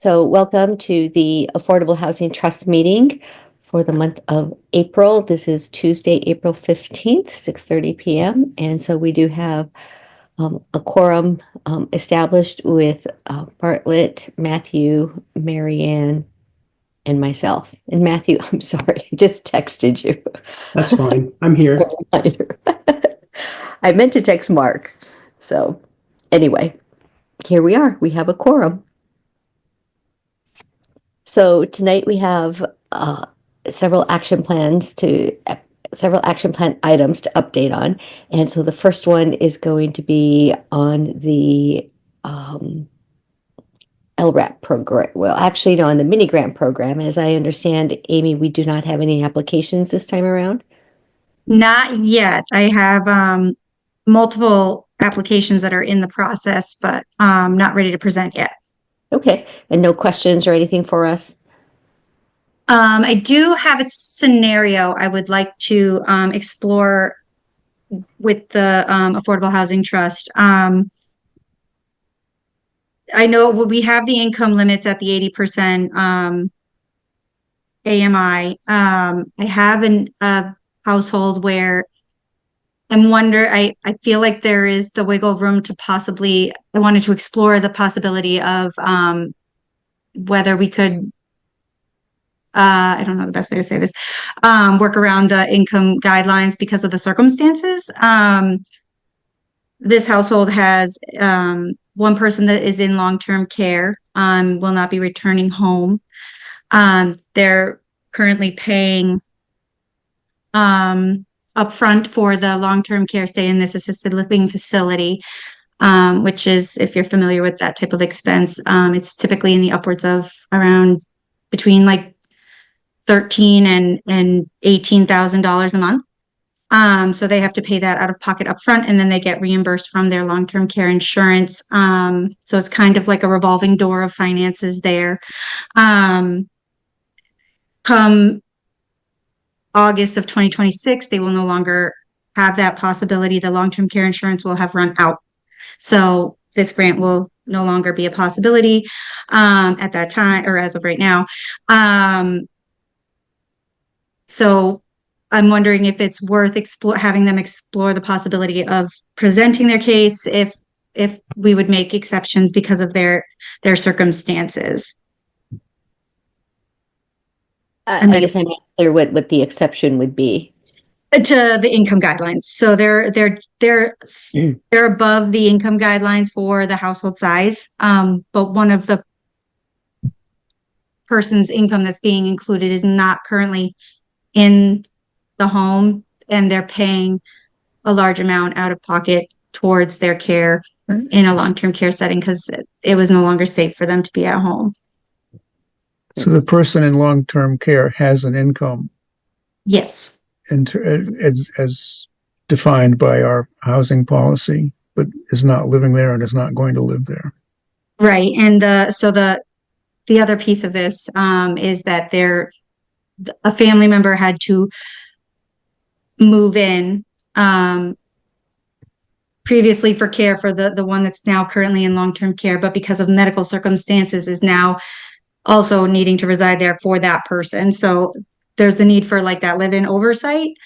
So welcome to the Affordable Housing Trust meeting for the month of April. This is Tuesday, April 15th, 6:30 p.m. And so we do have a quorum established with Bartlett, Matthew, Marianne, and myself. And Matthew, I'm sorry, I just texted you. That's fine. I'm here. I meant to text Mark. So anyway, here we are. We have a quorum. So tonight we have several action plans to several action plan items to update on. And so the first one is going to be on the LRAP program. Well, actually, no, on the mini grant program. As I understand, Amy, we do not have any applications this time around. Not yet. I have multiple applications that are in the process, but not ready to present yet. Okay, and no questions or anything for us? I do have a scenario I would like to explore with the Affordable Housing Trust. I know we have the income limits at the 80% AMI. I have a household where I feel like there is the wiggle room to I wanted to explore the possibility of whether we could, I don't know the best way to say this, work around the income guidelines because of the circumstances. This household has one person that is in long-term care, will not be returning home. They're currently paying upfront for the long-term care stay in this assisted living facility, which is, if you're familiar with that type of expense, it's typically in the upwards of around between like $13,000 and $18,000 a month. So they have to pay that out of pocket upfront, and then they get reimbursed from their long-term care insurance. So it's kind of like a revolving door of finances there. Come August of 2026, they will no longer have that possibility. The long-term care insurance will have run out. So this grant will no longer be a possibility at that time, or as of right now. So I'm wondering if it's worth having them explore the possibility of presenting their case if we would make exceptions because of their circumstances. I guess I'm not clear what the exception would be. To the income guidelines. So they're above the income guidelines for the household size. But one of the person's income that's being included is not currently in the home, and they're paying a large amount out of pocket towards their care in a long-term care setting because it was no longer safe for them to be at home. So the person in long-term care has an income. Yes. As defined by our housing policy, but is not living there and is not going to live there. Right. And the other piece of this is that a family member had to move in previously for care for the one that's now currently in long-term care, but because of medical circumstances is now also needing to reside there for that person. So there's the need for like that live-in oversight.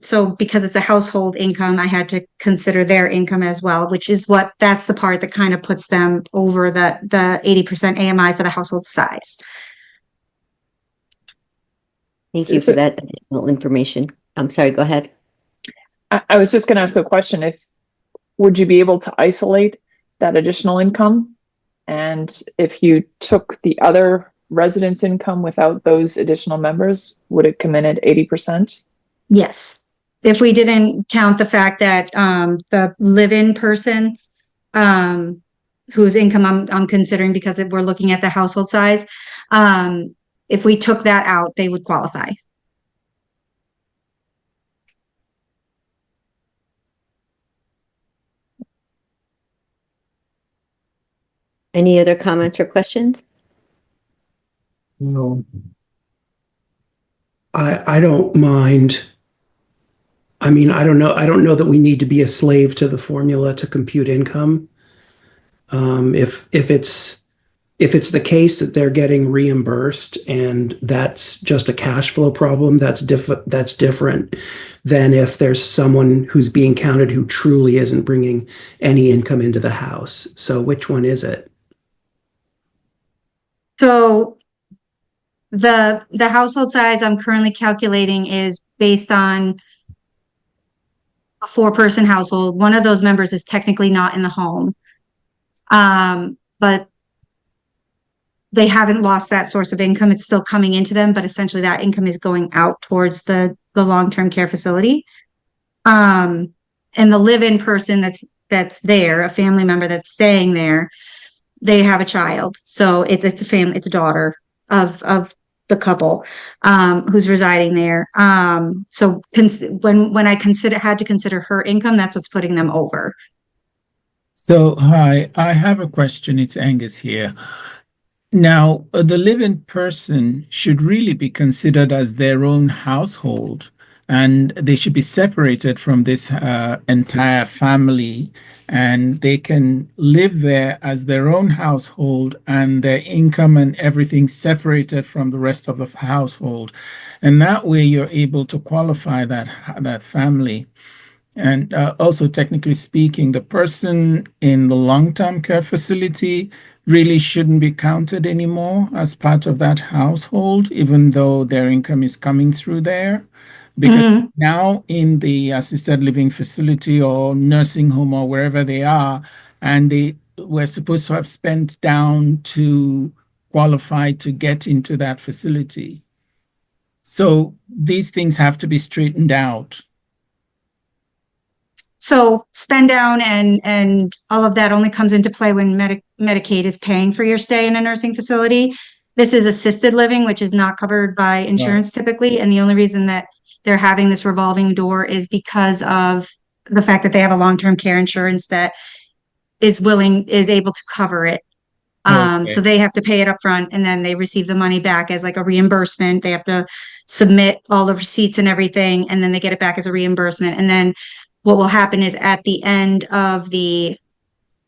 So because it's a household income, I had to consider their income as well, that's the part that kind of puts them over the 80% AMI for the household size. Thank you for that additional information. I'm sorry, go ahead. I was just going to ask a question. Would you be able to isolate that additional income? And if you took the other residents' income without those additional members, would it come in at 80%? Yes. If we didn't count the fact that the live-in person whose income I'm considering because we're looking at the household size, if we took that out, they would qualify. Any other comments or questions? No. I don't mind. I mean, I don't know that we need to be a slave to the formula to compute income. If if it's the case that they're getting reimbursed and that's just a cash flow problem, that's different than if there's someone who's being counted who truly isn't bringing any income into the house. So which one is it? So the household size I'm currently calculating is based on a 4-person household. One of those members is technically not in the home. But they haven't lost that source of income. It's still coming into them, but essentially that income is going out towards the long-term care facility. And the live-in person that's there, a family member that's staying there, they have a child. So it's a family, it's a daughter of the couple who's residing there. So when I had to consider her income, that's what's putting them over. So, hi, I have a question. It's Angus here. Now, the live-in person should really be considered as their own household, and they should be separated from this entire family, and they can live there as their own household, and their income and everything separated from the rest of the household. And that way, you're able to qualify that family. And also, technically speaking, the person in the long-term care facility really shouldn't be counted anymore as part of that household, even though their income is coming through there. Because now in the assisted living facility or nursing home or wherever they are, and they were supposed to have spent down to qualify to get into that facility. So these things have to be straightened out. So spend down and all of that only comes into play when Medicaid is paying for your stay in a nursing facility. This is assisted living, which is not covered by insurance typically. And the only reason that they're having this revolving door is because of the fact that they have a long-term care insurance that is able to cover it. So they have to pay it up front and then they receive the money back as like a reimbursement. They have to submit all the receipts and everything, and then they get it back as a reimbursement. And then what will happen is at the end of the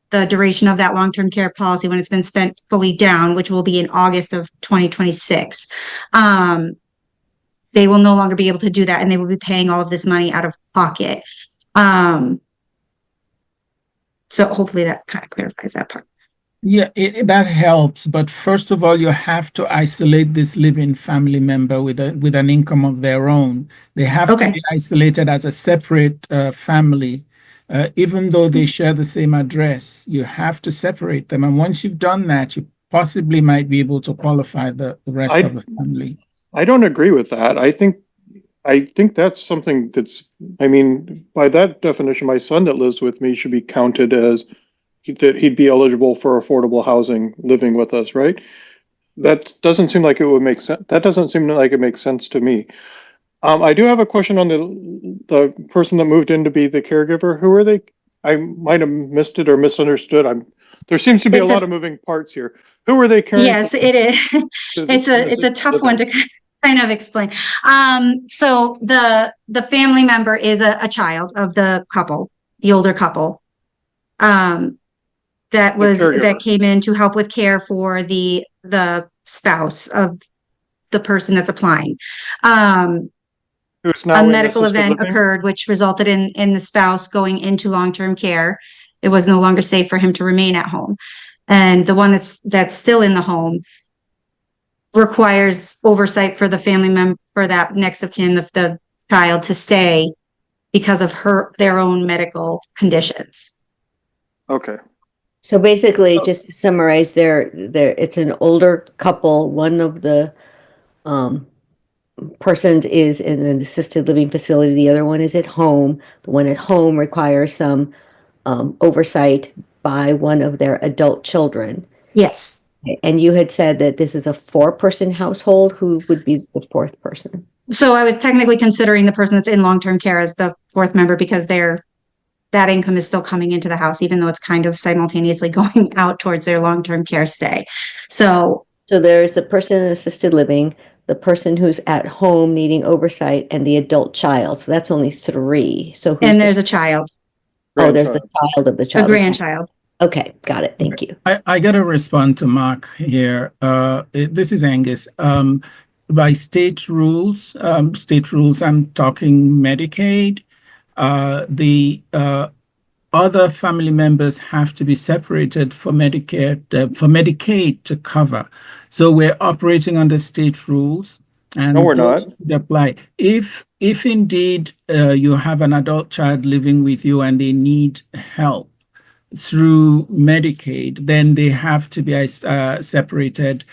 duration of that long-term care policy, when it's been spent fully down, which will be in August of 2026, they will no longer be able to do that, and they will be paying all of this money out of pocket. So hopefully that kind of clarifies that part. Yeah, that helps. But first of all, you have to isolate this living family member with an income of their own. They have to be isolated as a separate family. Even though they share the same address, you have to separate them. And once you've done that, you possibly might be able to qualify the rest of the family. I don't agree with that. I think that's something I mean, by that definition, my son that lives with me should be counted as that he'd be eligible for affordable housing living with us, right? That doesn't seem like it would make sense. That doesn't seem like it makes sense to me. I do have a question on the person that moved in to be the caregiver. Who are they? I might have missed it or misunderstood. There seems to be a lot of moving parts here. Who are they caring? Yes, it is. It's a tough one to kind of explain. So the family member is a child of the couple, the older couple. That came in to help with care for the spouse of the person that's applying. Who's now a in medical assisted event living? occurred, which resulted in the spouse going into long-term care. It was no longer safe for him to remain at home. And the one that's still in the home requires oversight for the family member, for that next of kin of the child to stay because of their own medical conditions. Okay. So basically, just to summarize, it's an older couple. One of the persons is in an assisted living facility. The other one is at home. The one at home requires some oversight by one of their adult children. Yes. And you had said that this is a 4-person household. Who would be the 4th person? So I was technically considering the person that's in long-term care as the 4th member because that income is still coming into the house, even though it's kind of simultaneously going out towards their long-term care stay. So there's the person in assisted living, the person who's at home needing oversight, and the adult child. So that's only 3. So and there's a child, there's the child of the child. a grandchild. Okay, got it. Thank you. I got to respond to Mark here. This is Angus. By state rules, I'm talking Medicaid. The other family members have to be separated for Medicare, for Medicaid to cover. So we're operating under state rules, and No, we're those not. would apply. If indeed you have an adult child living with you and they need help through Medicaid, then they have to be separated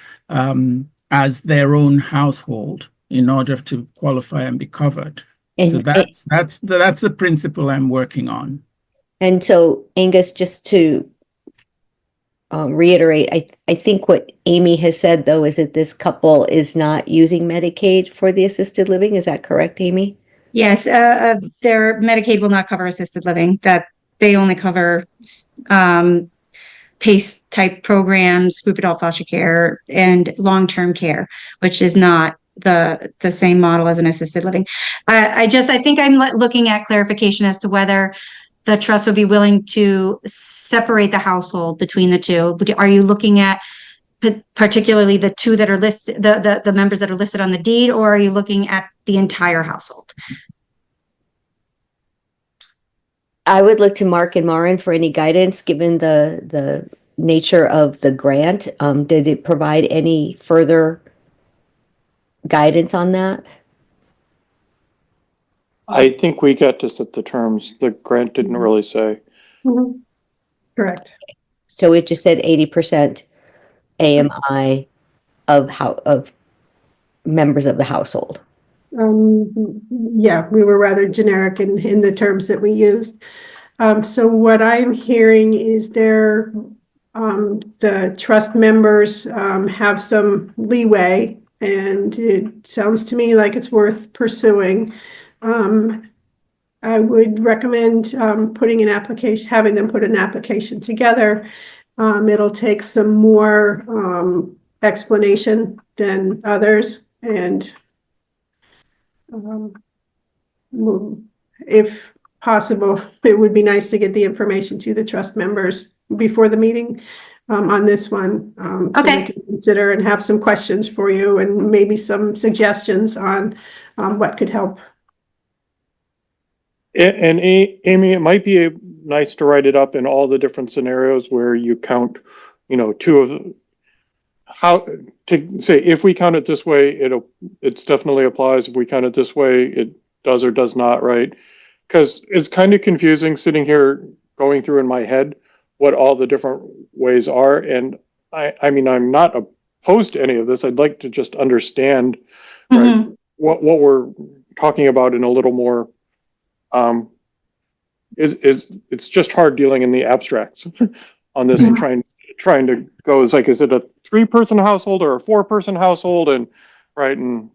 as their own household in order to qualify and be covered. So And, that's the principle I'm working on. and so Angus, just to reiterate, I think what Amy has said though is that this couple is not using Medicaid for the assisted living. Is that correct, Amy? Yes, their Medicaid will not cover assisted living, that they only cover PACE type programs, group adult foster care, and long-term care, which is not the same model as an assisted living. I think I'm looking at clarification as to whether the trust would be willing to separate the household between the two. Are you looking at particularly the two that are listed, the members that are listed on the deed, or are you looking at the entire household? I would look to Mark and Maren for any guidance, given the nature of the grant. Did it provide any further guidance on that? I think we got to set the terms. The grant didn't really say. Correct. So it just said 80% AMI of members of the household. Yeah, we were rather generic in the terms that we used. So what I'm hearing is the trust members have some leeway, and it sounds to me like it's worth pursuing. I would recommend putting an application, having them put an application together. It'll take some more explanation than others, and if possible, it would be nice to get the information to the trust members before the meeting on this one. So we Okay. can consider and have some questions for you and maybe some suggestions on what could help. And Amy, it might be nice to write it up in all the different scenarios where you count, two of the, how to say, if we count it this way, it's definitely applies. If we count it this way, it does or does not, right? Because it's kind of confusing sitting here going through in my head what all the different ways are. And I mean, I'm not opposed to any of this. I'd like to just understand right, what we're talking about in a little more. It's just hard dealing in the abstracts on this and trying to go, is it a 3-person household or a 4-person household, and right, and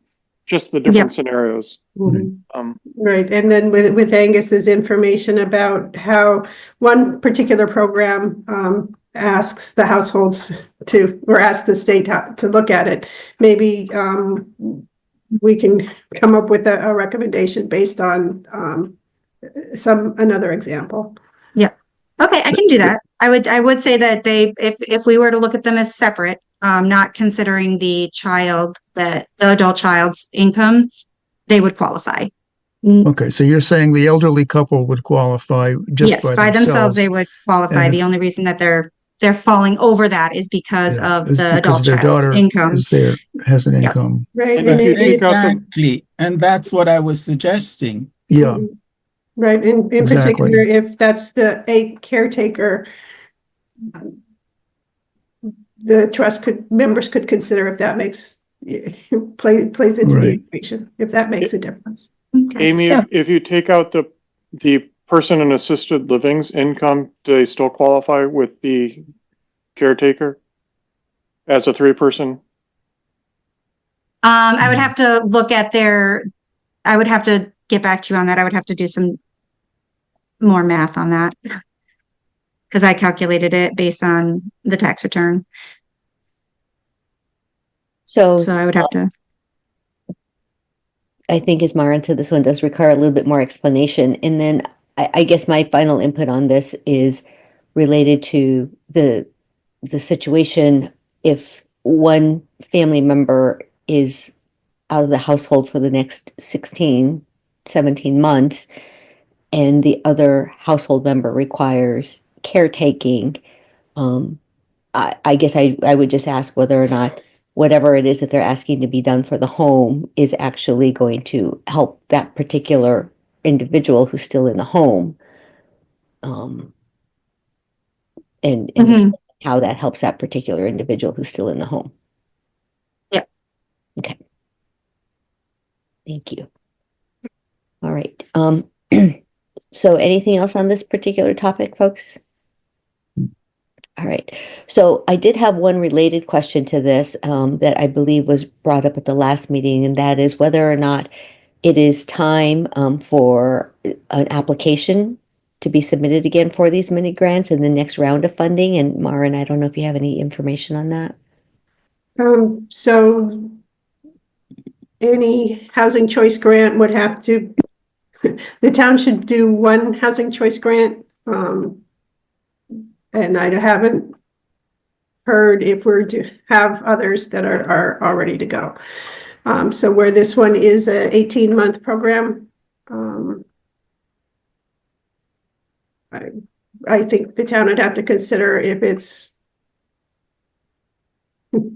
just the different scenarios. Right, and then with Angus's information about how one particular program asks the households or asks the state to look at it, maybe we can come up with a recommendation based on another example. Okay, I can do that. I would say that if we were to look at them as separate, not considering the adult child's income, they would qualify. Okay, so you're saying the elderly couple would qualify just Yes, by themselves they would qualify. And the only reason that they're falling over that is because of the adult their child's daughter income. has an Yep. income. Right, And and if you take out Exactly. And that's what I was suggesting. Yeah, right, in Exactly. particular, if that's a caretaker, the trust members could consider if that plays into the Right. equation, if that makes a difference. Okay. Amy, if you take out the person in assisted living's income, do they still qualify with the caretaker as a 3-person? I would have to look at I would have to get back to you on that. I would have to do some more math on that because I calculated it based on the tax return. So So I would have to. I think, as Maren said, this one does require a little bit more explanation. And then I guess my final input on this is related to the situation if one family member is out of the household for the next 16, 17 months, and the other household member requires caretaking. I guess I would just ask whether or not whatever it is that they're asking to be done for the home is actually going to help that particular individual who's still in the home. And Mhm. how that helps that particular individual who's still in the home. Yep. Okay. Thank you. All right. So anything else on this particular topic, folks? All right. So I did have one related question to this that I believe was brought up at the last meeting, and that is whether or not it is time for an application to be submitted again for these mini grants in the next round of funding. And Maren, I don't know if you have any information on that. So any housing choice grant would have to, the town should do one housing choice grant. And I haven't heard if we're to have others that are all ready to go. So where this one is a 18-month program, I think the town would have to consider if it's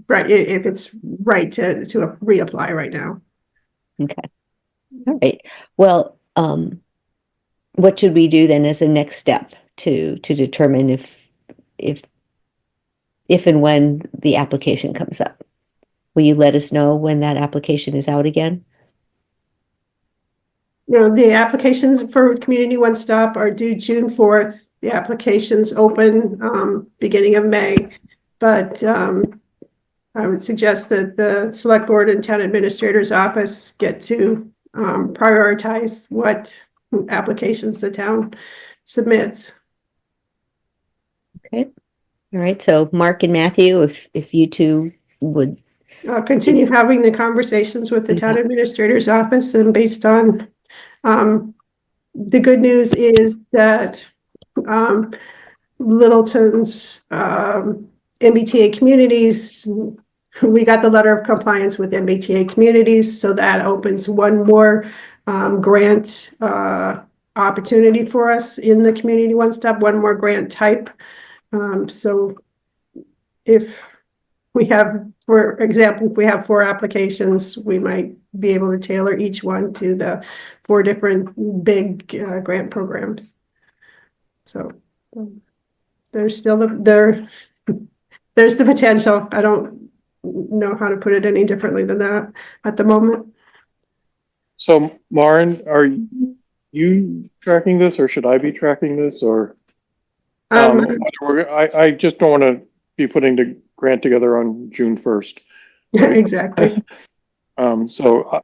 right, if it's right to reapply right now. Okay. All right. Well, what should we do then as a next step to determine if and when the application comes up? Will you let us know when that application is out again? You know, the applications for Community One Stop are due June 4th. The applications open beginning of May, but I would suggest that the select board and town administrator's office get to prioritize what applications the town submits. Okay. All right. So Mark and Matthew, if you two would. I'll continue having the conversations with the town administrator's office, and based on the good news is that Littleton's MBTA communities, we got the letter of compliance with MBTA communities, so that opens one more grant opportunity for us in the Community One Stop, one more grant type. So if we have, for example, if we have 4 applications, we might be able to tailor each one to the 4 different big grant programs. So there's still there's the potential. I don't know how to put it any differently than that at the moment. So Maren, are you tracking this or should I be tracking this or? I just don't want to be putting the grant together on June 1st. Right? Exactly. So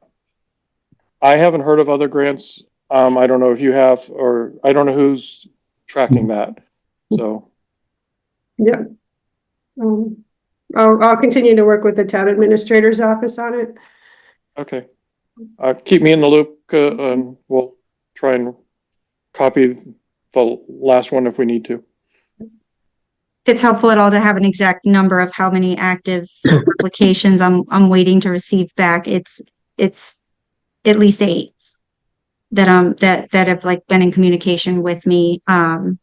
I haven't heard of other grants. I don't know if you have, or I don't know who's tracking that. So. Yeah. I'll continue to work with the town administrator's office on it. Okay. Keep me in the loop, and we'll try and copy the last one if we need to. If it's helpful at all to have an exact number of how many active applications I'm waiting to receive back, it's at least 8 that have like been in communication with me, that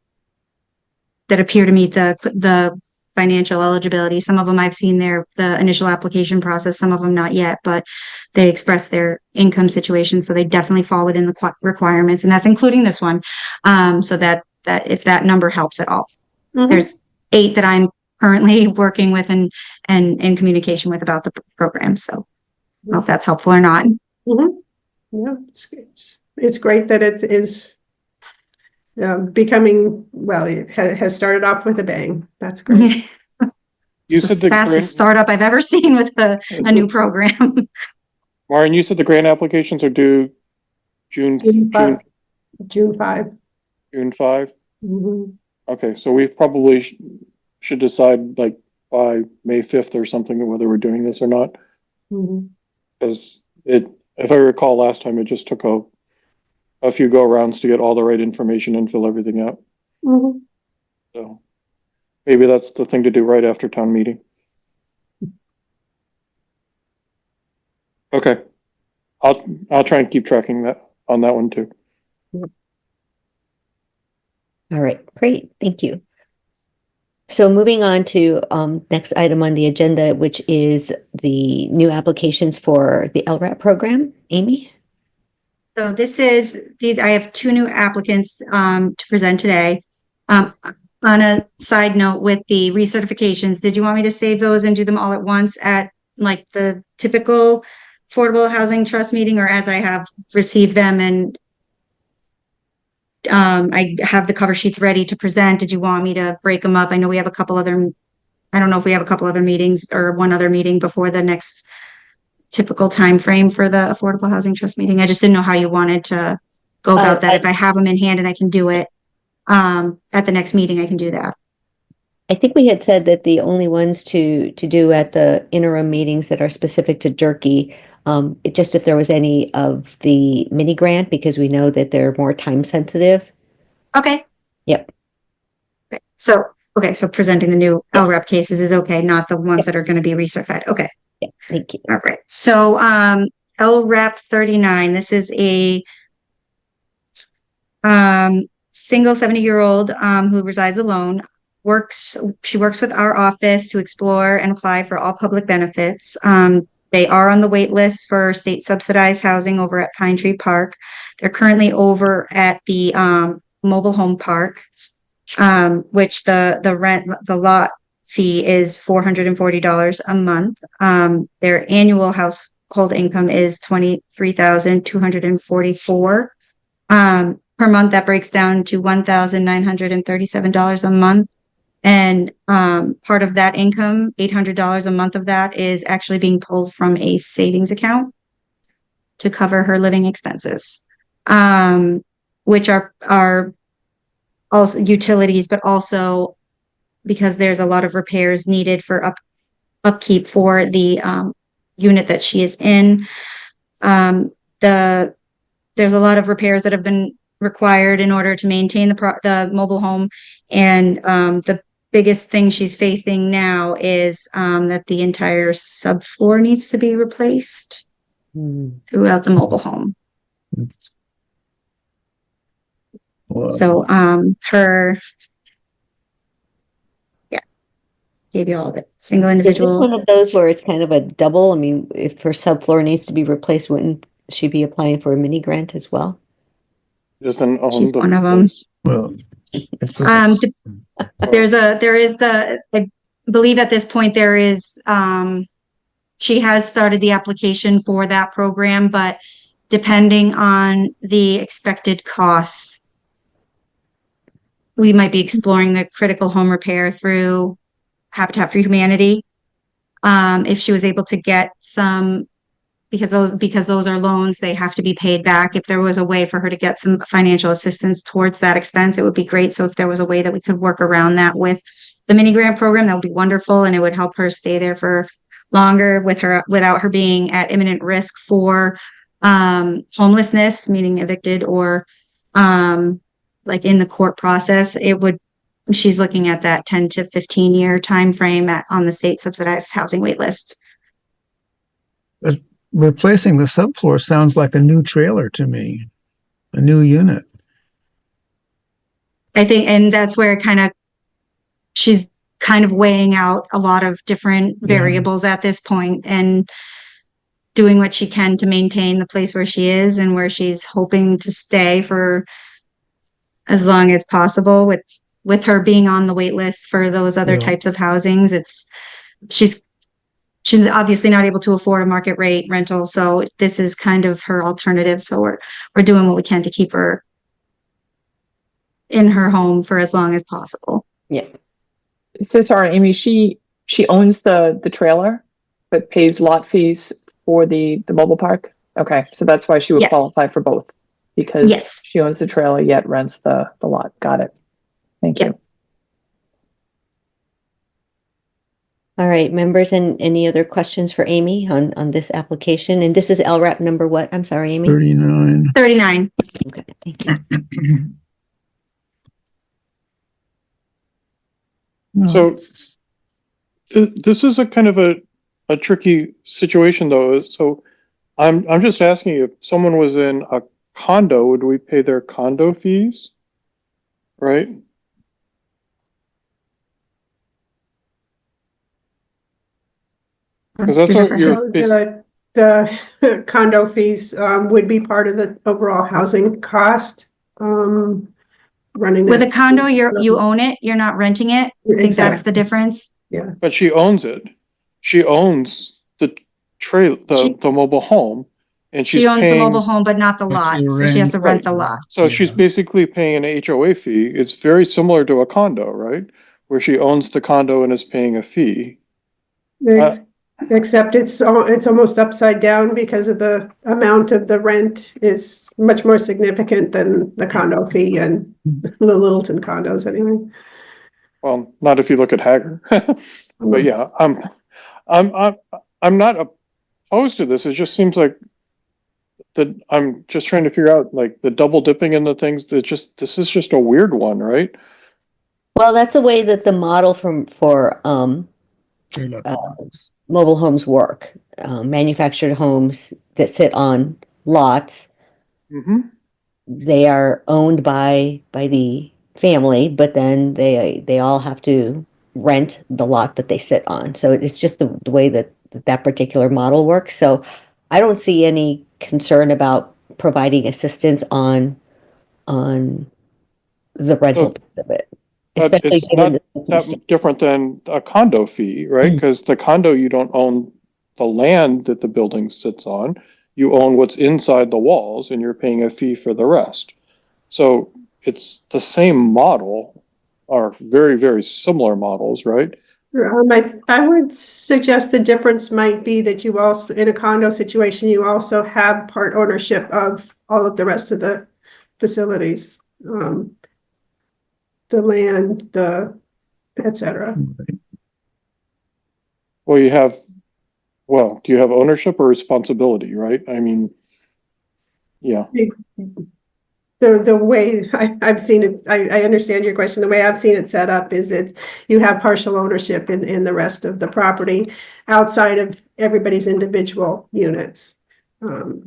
appear to meet the financial eligibility. Some of them I've seen the initial application process, some of them not yet, but they express their income situation, so they definitely fall within the requirements, and that's including this one. So that if that number helps at all. Mhm. There's 8 that I'm currently working with and in communication with about the program. So I don't know if that's helpful or not. Mhm. Yeah, it's great that it is becoming, well, it has started off with a bang. That's great. You It's said the the fastest grant, startup I've ever seen with a new program. Maren, you said the grant applications are due June 5. June 5. Mhm. Okay, so we probably should decide like by May 5th or something whether we're doing this or not. Mhm. Because if I recall last time, it just took a few go rounds to get all the right information and fill everything out. Mhm. So Maybe that's the thing to do right after town meeting. Okay. I'll try and keep tracking that on that one too. All right, great, thank you. So moving on to next item on the agenda, which is the new applications for the LRAP program. Amy? So I have two new applicants to present today. On a side note with the recertifications, did you want me to save those and do them all at once at like the typical Affordable Housing Trust meeting, or as I have received them and I have the cover sheets ready to present? Did you want me to break them up? I know we have a couple other, I don't know if we have a couple other meetings or one other meeting before the next typical time frame for the Affordable Housing Trust meeting. I just didn't know how you wanted to go about that. If I have them in hand and I can do it at the next meeting, I can do that. I think we had said that the only ones to do at the interim meetings that are specific to Durkee, just if there was any of the mini grant, because we know that they're more time sensitive. Okay. Yep. So presenting the new Yes. LREP cases is okay, not the ones Yep. that are going to be recertified. Okay. Yeah, thank you. All right. So LREP 39, this is a single 70-year-old who resides alone. She works with our office to explore and apply for all public benefits. They are on the wait list for state subsidized housing over at Pine Tree Park. They're currently over at the mobile home park, which the lot fee is $440 a month. Their annual household income is $23,244 per month. That breaks down to $1,937 a month. And part of that income, $800 a month of that, is actually being pulled from a savings account to cover her living expenses, which are also utilities, but also because there's a lot of repairs needed for upkeep for the unit that she is in. There's a lot of repairs that have been required in order to maintain the mobile home, and the biggest thing she's facing now is that the entire subfloor needs to be replaced throughout the mobile home. Well, So gave you all of it. Single Is this individual. one of those where it's kind of a double? I mean, if her subfloor needs to be replaced, wouldn't she be applying for a mini grant as well? Doesn't own She's the one of 'em. place. well, if this- I believe at this point there is, she has started the application for that program, but depending on the expected costs, we might be exploring the critical home repair through Habitat for Humanity. If she was able to get some, because those are loans, they have to be paid back. If there was a way for her to get some financial assistance towards that expense, it would be great. So if there was a way that we could work around that with the mini grant program, that would be wonderful. And it would help her stay there for longer without her being at imminent risk for homelessness, meaning evicted, or like in the court process. She's looking at that 10 to 15 year time frame on the state subsidized housing wait list. replacing the subfloor sounds like a new trailer to me, a new unit. I think, and that's where she's kind of weighing out a lot of different variables at this point and doing what she can to maintain the place where she is and where she's hoping to stay for as long as possible. With her being on the wait list for those other types of housings, she's obviously not able to afford a market rate rental. So this is kind of her alternative. So we're doing what we can to keep her in her home for as long as possible. Yeah. So sorry, Amy, she owns the trailer, but pays lot fees for the mobile park? Okay, so that's why she would Yes. qualify for both, because Yes. she owns the trailer yet rents the lot. Got it. Thank Yeah. you. All right, members, and any other questions for Amy on this application? And this is LRAP number what? I'm sorry, Amy. 39. 39. Okay, thank you. No, So- it's- This is a kind of a tricky situation though. So I'm just asking you, if someone was in a condo, would we pay their condo fees? Right? Because that's what you're basically, The condo fees, would be part of the overall housing cost, running. With a that- condo, you own it, you're not renting it. I think that's the Exactly. difference. but she owns it. She owns the She- the mobile home, and she's She owns the paying. mobile home, but not the But lot, you so she has to rent Right. the lot. So she's Yeah. basically paying an HOA fee. It's very similar to a condo, right? Where she owns the condo and is paying a fee. Except it's almost upside down because of the amount of the rent is much more significant than the condo fee and the Littleton condos anyway. Well, not if you look at Hager. But yeah, I'm not opposed to this. It just seems like that I'm just trying to figure out like the double dipping in the things that this is just a weird one, right? Well, that's the way that the model for trailer parks. mobile homes work. Manufactured homes that sit on lots, Mm-hmm. they are owned by the family, but then they all have to rent the lot that they sit on. So it's just the way that particular model works. So I don't see any concern about providing assistance on the rental piece of it, But especially it's given not the circumstance. that different than a condo fee, right? Mm. Because the condo, you don't own the land that the building sits on. You own what's inside the walls and you're paying a fee for the rest. So it's the same model, or very, very similar models, right? I would suggest the difference might be that you also, in a condo situation, you also have part ownership of all of the rest of the facilities. The land, et cetera. Well, do you have ownership or responsibility, right? I mean, yeah. The way I've seen it, I understand your question. The way I've seen it set up is you have partial ownership in the rest of the property outside of everybody's individual units. Right.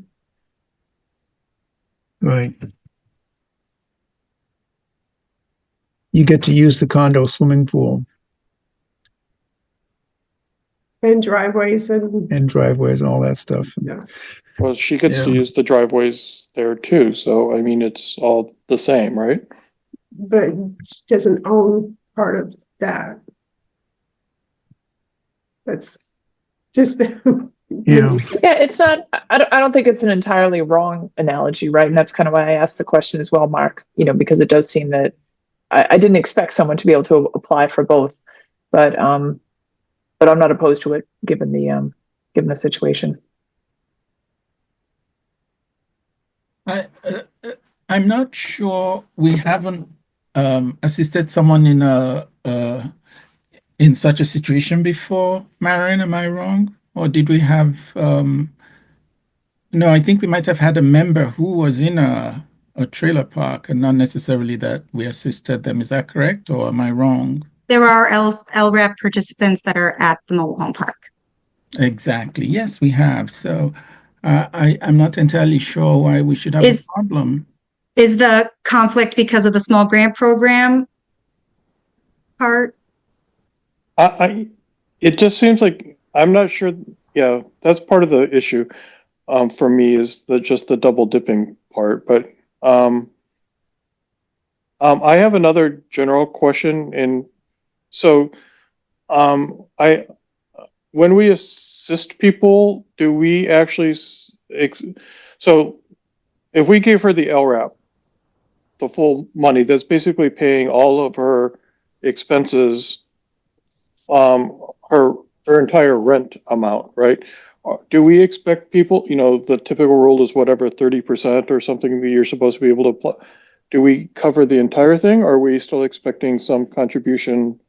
You get to use the condo swimming pool And driveways and, and driveways and all that stuff. yeah. Well, she gets to Yeah. use the driveways there too. So, I mean, it's all the same, right? But she doesn't own part of that. That's just. Yeah. Yeah, it's not, I don't think it's an entirely wrong analogy, right? And that's kind of why I asked the question as well, Mark, because it does seem that I didn't expect someone to be able to apply for both, but I'm not opposed to it given the situation. I'm not sure we haven't assisted someone in such a situation before. Marion, am I wrong? Or did we have no, I think we might have had a member who was in a trailer park and not necessarily that we assisted them. Is that correct? Or am I wrong? There are LREP participants that are at the mobile home park. Exactly. Yes, we have. So I'm not entirely sure why we should have a problem. Is the conflict because of the small grant program part? It just seems like I'm not sure. Yeah, that's part of the issue for me is just the double dipping part. But I have another general question, and so when we assist people, do we actually so if we gave her the LRAP, the full money, that's basically paying all of her expenses, her entire rent amount, right? Do we expect people, the typical rule is whatever 30% or something that you're supposed to be able to apply. Do we cover the entire thing, or are we still expecting some contribution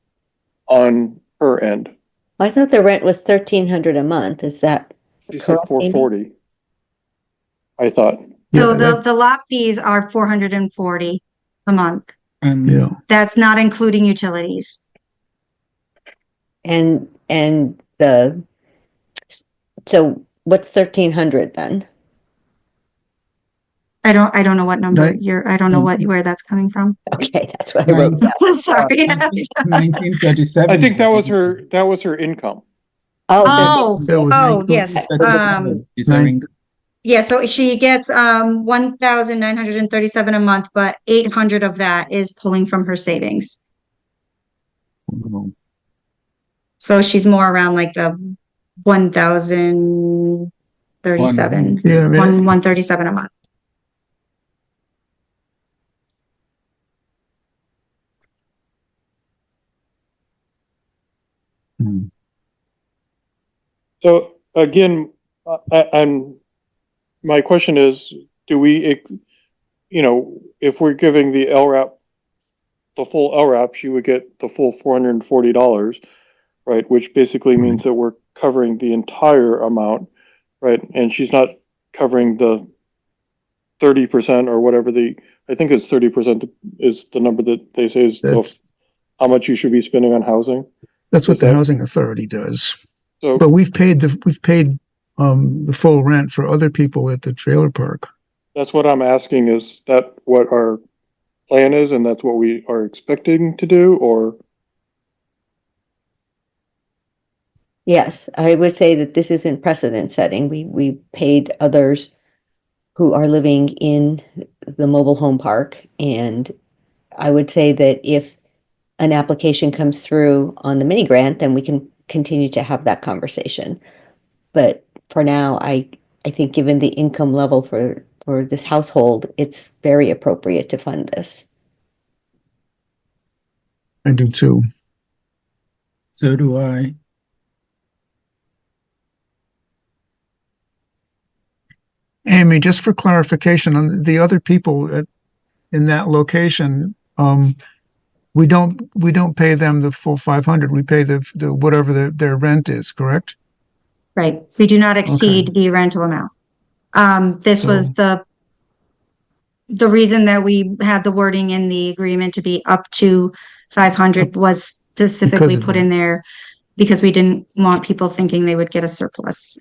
on her end? I thought the rent was 1,300 a month. Is that She said correct, Amy? 440. I thought. So Yeah, the lot fees are $440 a month. And Yeah. That's not including utilities. and so what's 1,300 then? I don't know what number Right. I don't know where that's coming from. Okay, that's what I wrote down. Sorry. 1937. I think that was her income. Oh, That was Oh, yes. Is her income. Yeah, so she gets 1,937 a month, but 800 of that is pulling from her savings. So she's more around like the 1,037, Yeah, I mean, 137 a month. So again, my question is, do we, if we're giving the LRAP, the full LRAP, she would get the full $440, right? Which basically means that we're covering the entire amount, right? And she's not covering the 30% or whatever I think it's 30% is the number that they say is how much you should be spending on housing. that's what Is the that- housing authority does. So But we've paid the full rent for other people at the trailer park. that's what I'm asking, is that what our plan is and that's what we are expecting to do, or? yes, I would say that this isn't precedent setting. We paid others who are living in the mobile home park, and I would say that if an application comes through on the mini grant, then we can continue to have that conversation. But for now, I think given the income level for this household, it's very appropriate to fund this. I do too. So do I. Amy, just for clarification on the other people in that location, we don't pay them the full 500. We pay the whatever their rent is, correct? Right. We do not exceed the rental amount. This was the reason that we had the wording in the agreement to be up to 500 was specifically Because of put that. in there because we didn't want people thinking they would get a surplus.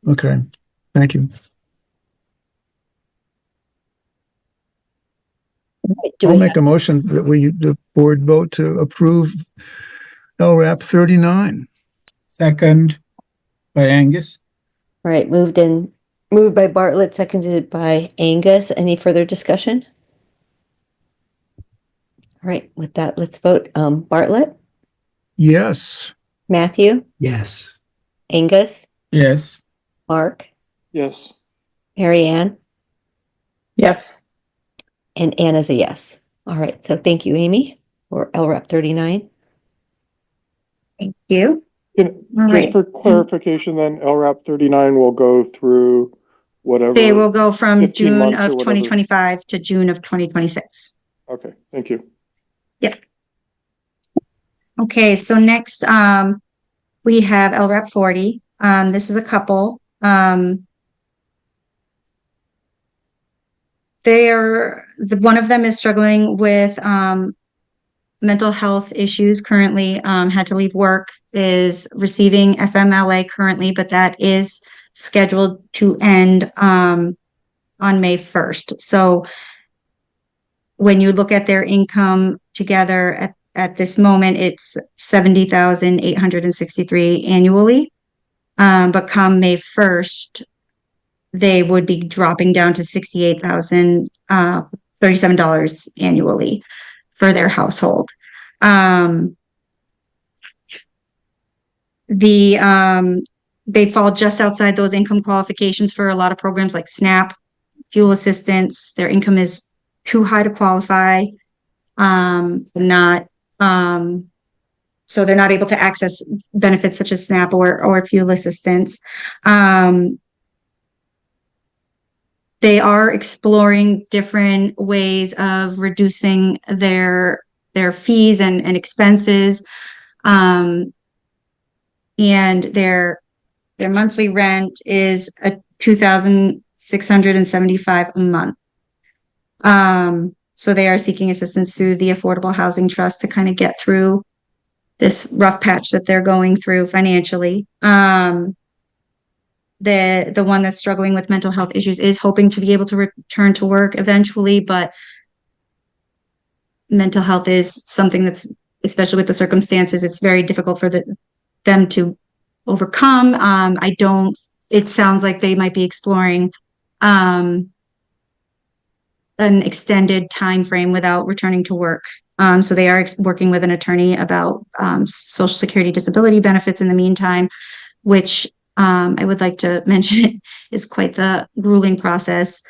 Okay, thank you. Do I'll we make a motion that the board vote to approve LRAP 39. Second by Angus. All right, moved by Bartlett, seconded by Angus. Any further discussion? All right, with that, let's vote. Bartlett, Yes. Matthew, Yes. Angus, Yes. Mark, Yes. Mary Ann, Yes. and Anna's a yes. All right, so thank you, Amy, for LRAP 39. Thank you. Just right. for clarification, then LRAP 39 will go through whatever. They will go from 15 June months or of whatever. 2025 to June of 2026. Okay, thank you. Okay, so next, we have LRAP 40. This is a couple. One of them is struggling with mental health issues currently, had to leave work, is receiving FMLA currently, but that is scheduled to end on May 1st. So when you look at their income together at this moment, it's 70,863 annually. But come May 1st, they would be dropping down to $68,037 annually for their household. They fall just outside those income qualifications for a lot of programs like SNAP, fuel assistance. Their income is too high to qualify. So they're not able to access benefits such as SNAP or fuel assistance. They are exploring different ways of reducing their fees and expenses. And their monthly rent is $2,675 a month. So they are seeking assistance through the Affordable Housing Trust to kind of get through this rough patch that they're going through financially. The one that's struggling with mental health issues is hoping to be able to return to work eventually, but mental health is something that's, especially with the circumstances, it's very difficult for them to overcome. It sounds like they might be exploring an extended time frame without returning to work. So they are working with an attorney about Social Security disability benefits in the meantime, which I would like to mention is quite the grueling process.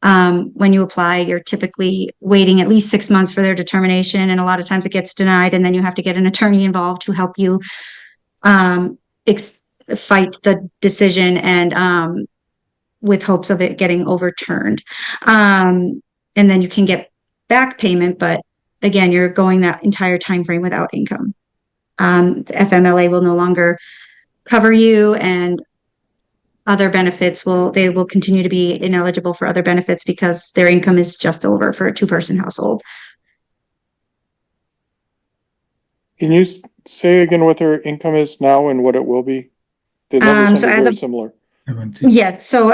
When you apply, you're typically waiting at least 6 months for their determination, and a lot of times it gets denied, and then you have to get an attorney involved to help you fight the decision and with hopes of it getting overturned. And then you can get back payment, but again, you're going that entire time frame without income. The FMLA will no longer cover you, and other benefits they will continue to be ineligible for other benefits because their income is just over for a 2-person household. Can you say again what their income is now and what it will be? The numbers So sound as very of similar. yes, so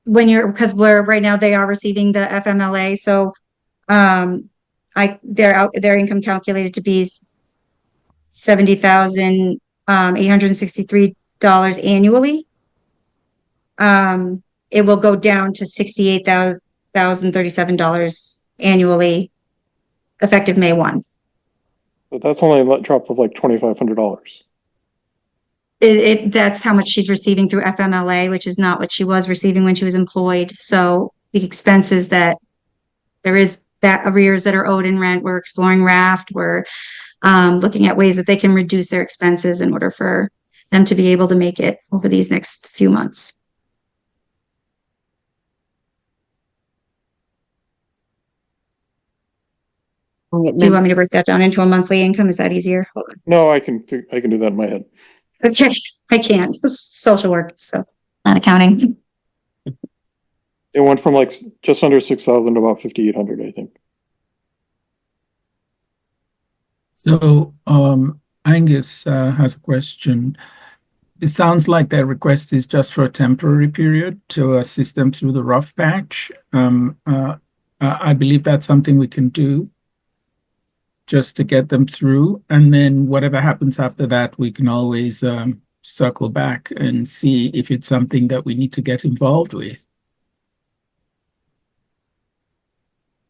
because we're right now they are receiving the FMLA, so their income calculated to be $70,863 annually. It will go down to $68,037 annually effective May 1. But that's only a drop of like $2,500. That's how much she's receiving through FMLA, which is not what she was receiving when she was employed. So the expenses that there is that arrears that are owed in rent, we're exploring RAFT. We're looking at ways that they can reduce their expenses in order for them to be able to make it over these next few months. Do you want me to break that down into a monthly income? Is that easier? Hold on. No, I can do that in my head. Okay, I can't. It's social work, so not accounting. It went from like just under 6,000 to about 5,800, I think. So, Angus has a question. It sounds like their request is just for a temporary period to assist them through the rough patch. I believe that's something we can do just to get them through. And then whatever happens after that, we can always circle back and see if it's something that we need to get involved with.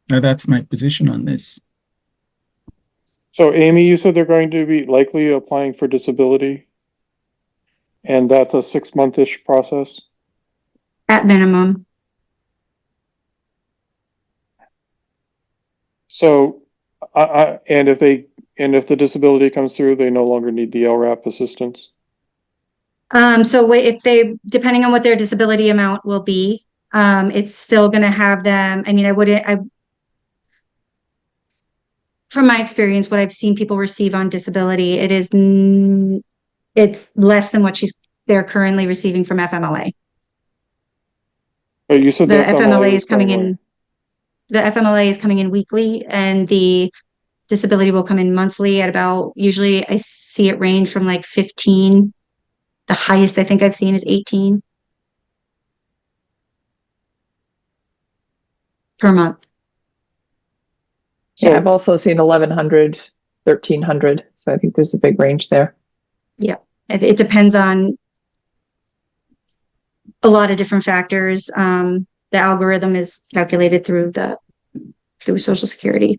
Now, that's my position on this. So Amy, you said they're going to be likely applying for disability, and that's a 6-month-ish process? At minimum. So, and if the disability comes through, they no longer need the LRAP assistance? So if depending on what their disability amount will be, it's still going to have them. I mean, from my experience, what I've seen people receive on disability, it's less than what they're currently receiving from FMLA. But you said The FMLA is coming going away. in. The FMLA is coming in weekly, and the disability will come in monthly at about, usually I see it range from like 15. The highest I think I've seen is 18 per month. Yeah, So- I've also seen 1,100, 1,300. So I think there's a big range there. Yeah, it depends on a lot of different factors. The algorithm is calculated through Social Security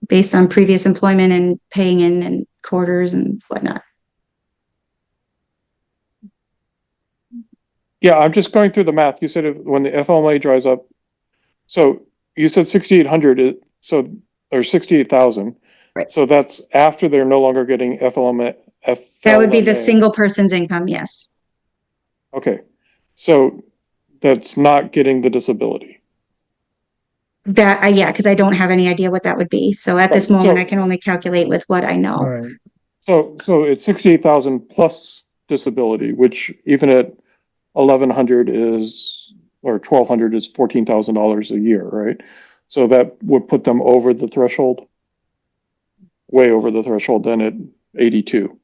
based on previous employment and paying in and quarters and whatnot. Yeah, I'm just going through the math. You said when the FMLA dries up, so you said 6,800, or 68,000. Right. So that's after they're no longer getting FLMA. That would be the single person's income, yes. Okay, so that's not getting the disability. Yeah, because I don't have any idea what that would be. So at this Right, moment, so- I can only calculate with what I know. All right. So it's 68,000 plus disability, which even at 1,100 or 1,200 is $14,000 a year, right? So that would put them over the threshold. way over the threshold then at 82.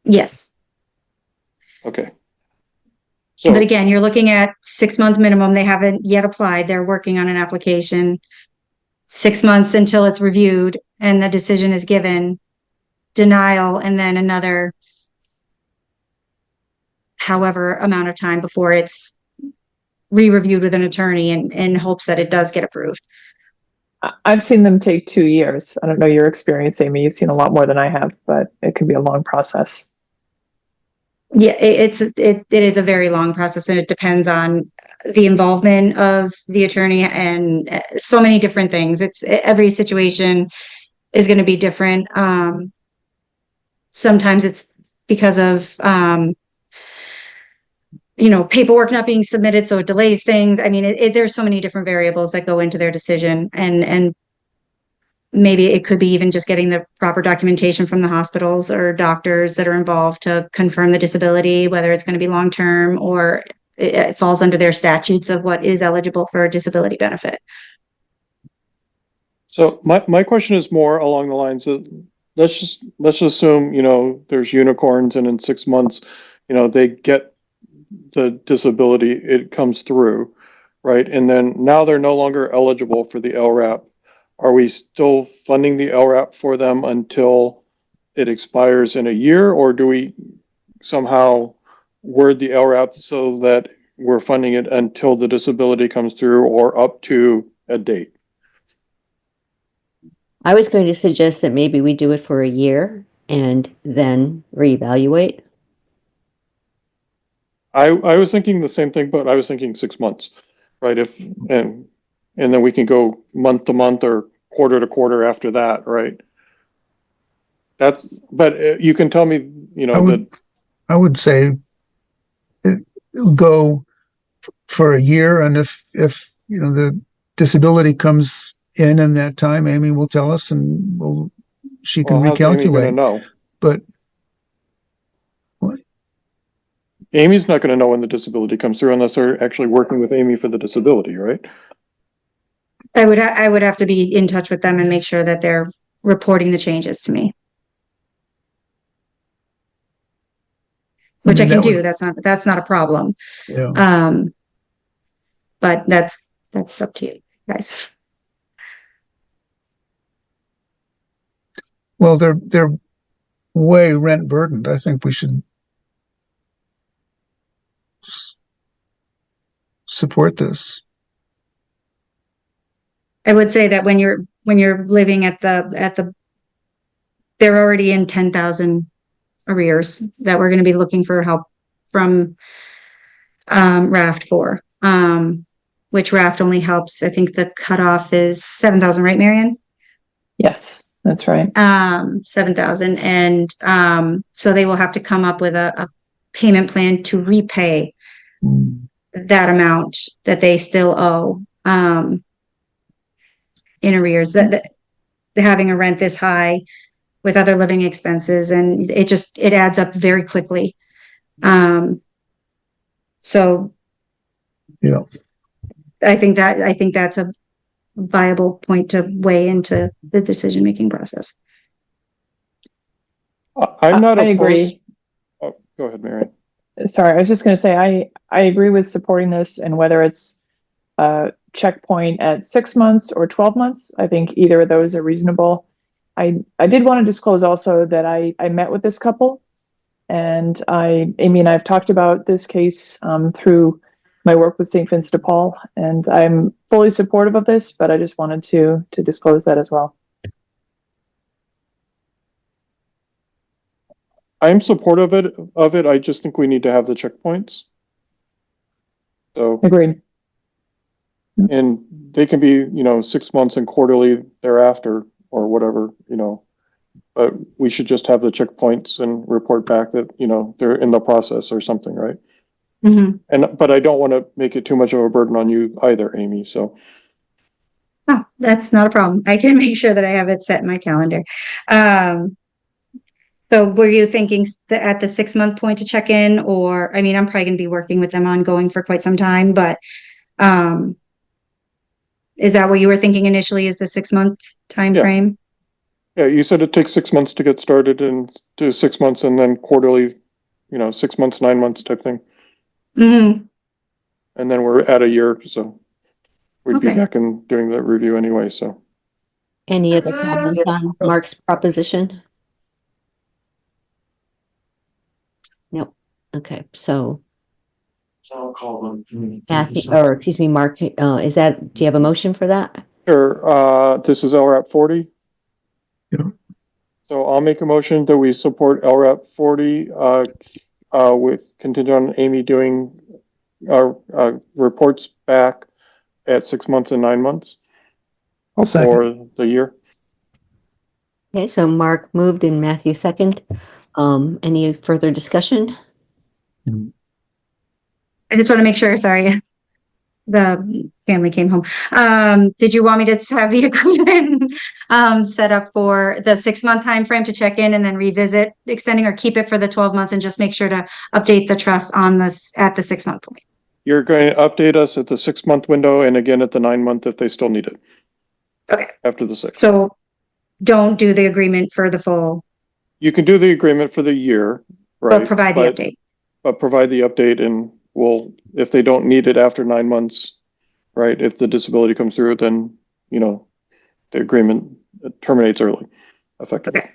Yes. Okay. So, But again, you're looking at 6-month minimum. They haven't yet applied. They're working on an application. 6 months until it's reviewed and the decision is given, denial, and then another however amount of time before it's re-reviewed with an attorney in hopes that it does get approved. I've seen them take 2 years. I don't know your experience, Amy. You've seen a lot more than I have, but it can be a long process. Yeah, it is a very long process, and it depends on the involvement of the attorney and so many different things. Every situation is going to be different. Sometimes it's because of paperwork not being submitted, so it delays things. I mean, there's so many different variables that go into their decision, and maybe it could be even just getting the proper documentation from the hospitals or doctors that are involved to confirm the disability, whether it's going to be long-term or it falls under their statutes of what is eligible for a disability benefit. so my question is more along the lines of, let's just assume, there's unicorns and in 6 months, they get the disability, it comes through, right? And then now they're no longer eligible for the LRAP. Are we still funding the LRAP for them until it expires in a year, or do we somehow word the LRAP so that we're funding it until the disability comes through or up to a date? I was going to suggest that maybe we do it for a year and then reevaluate. I was thinking the same thing, but I was thinking 6 months, right? And then we can go month to month or quarter to quarter after that, right? But you can tell me, I would say go for a year, and if the disability comes in that time, Amy will tell us, and she can well, how's Amy gonna recalculate. know? But Amy's not gonna know when the disability comes through unless they're actually working with Amy for the disability, right? I would have to be in touch with them and make sure that they're reporting the changes to me, which I can do. That's not a problem. Yeah. But that's up to you guys. Well, they're way rent burdened. I think we should support this. I would say that when you're living at the they're already in 10,000 arrears that we're going to be looking for help from RAFT for, which RAFT only helps. I think the cutoff is 7,000, right, Marion? Yes, that's right. 7,000, and so they will have to come up with a payment plan to repay that amount that they still owe in arrears. That having a rent this high with other living expenses, and it adds up very quickly. So Yeah. I think that's a viable point to weigh into the decision-making process. I'm not I opposed. agree. Oh, go ahead, Mary. Sorry, I was just going to say I agree with supporting this, and whether it's a checkpoint at 6 months or 12 months, I think either of those are reasonable. I did want to disclose also that I met with this couple, and Amy and I have talked about this case through my work with St. Vincent de Paul, and I'm fully supportive of this, but I just wanted to disclose that as well. I'm supportive of it. I just think we need to have the checkpoints. So, Agreed. and they can be, 6 months and quarterly thereafter or whatever, but we should just have the checkpoints and report back that, they're in the process or something, right? Mm-hmm. But I don't want to make it too much of a burden on you either, Amy, so. Oh, that's not a problem. I can make sure that I have it set in my calendar. So were you thinking at the 6-month point to check in, or, I mean, I'm probably going to be working with them ongoing for quite some time, but is that what you were thinking initially, is the 6-month time Yeah. frame? Yeah, you said it takes 6 months to get started and do 6 months and then quarterly, 6 months, 9 months type thing. Mm-hmm. And then we're at a year, so we'd be Okay. back and doing the review anyway, so. Any other comments on Mark's proposition? Nope. Okay, so Matthew, or excuse me, Mark, do you have a motion for that? Sure, this is LRAP 40. Yeah. So I'll make a motion that we support LRAP 40 with contingent on Amy doing reports back at 6 months and 9 months I'll second. for the year. Okay, so Mark moved and Matthew second. Any further discussion? I just want to make sure, sorry. The family came home. Did you want me to have the agreement set up for the 6-month time frame to check in and then revisit extending, or keep it for the 12 months and just make sure to update the trust on this at the 6-month point? You're going to update us at the 6 month window and again at the 9 month if they still need it. Okay. After the 6. So don't do the agreement for the full, You can do the agreement for the year, right? but provide the update. But provide the update and if they don't need it after 9 months, right? If the disability comes through, then, the agreement terminates early, effectively. Okay.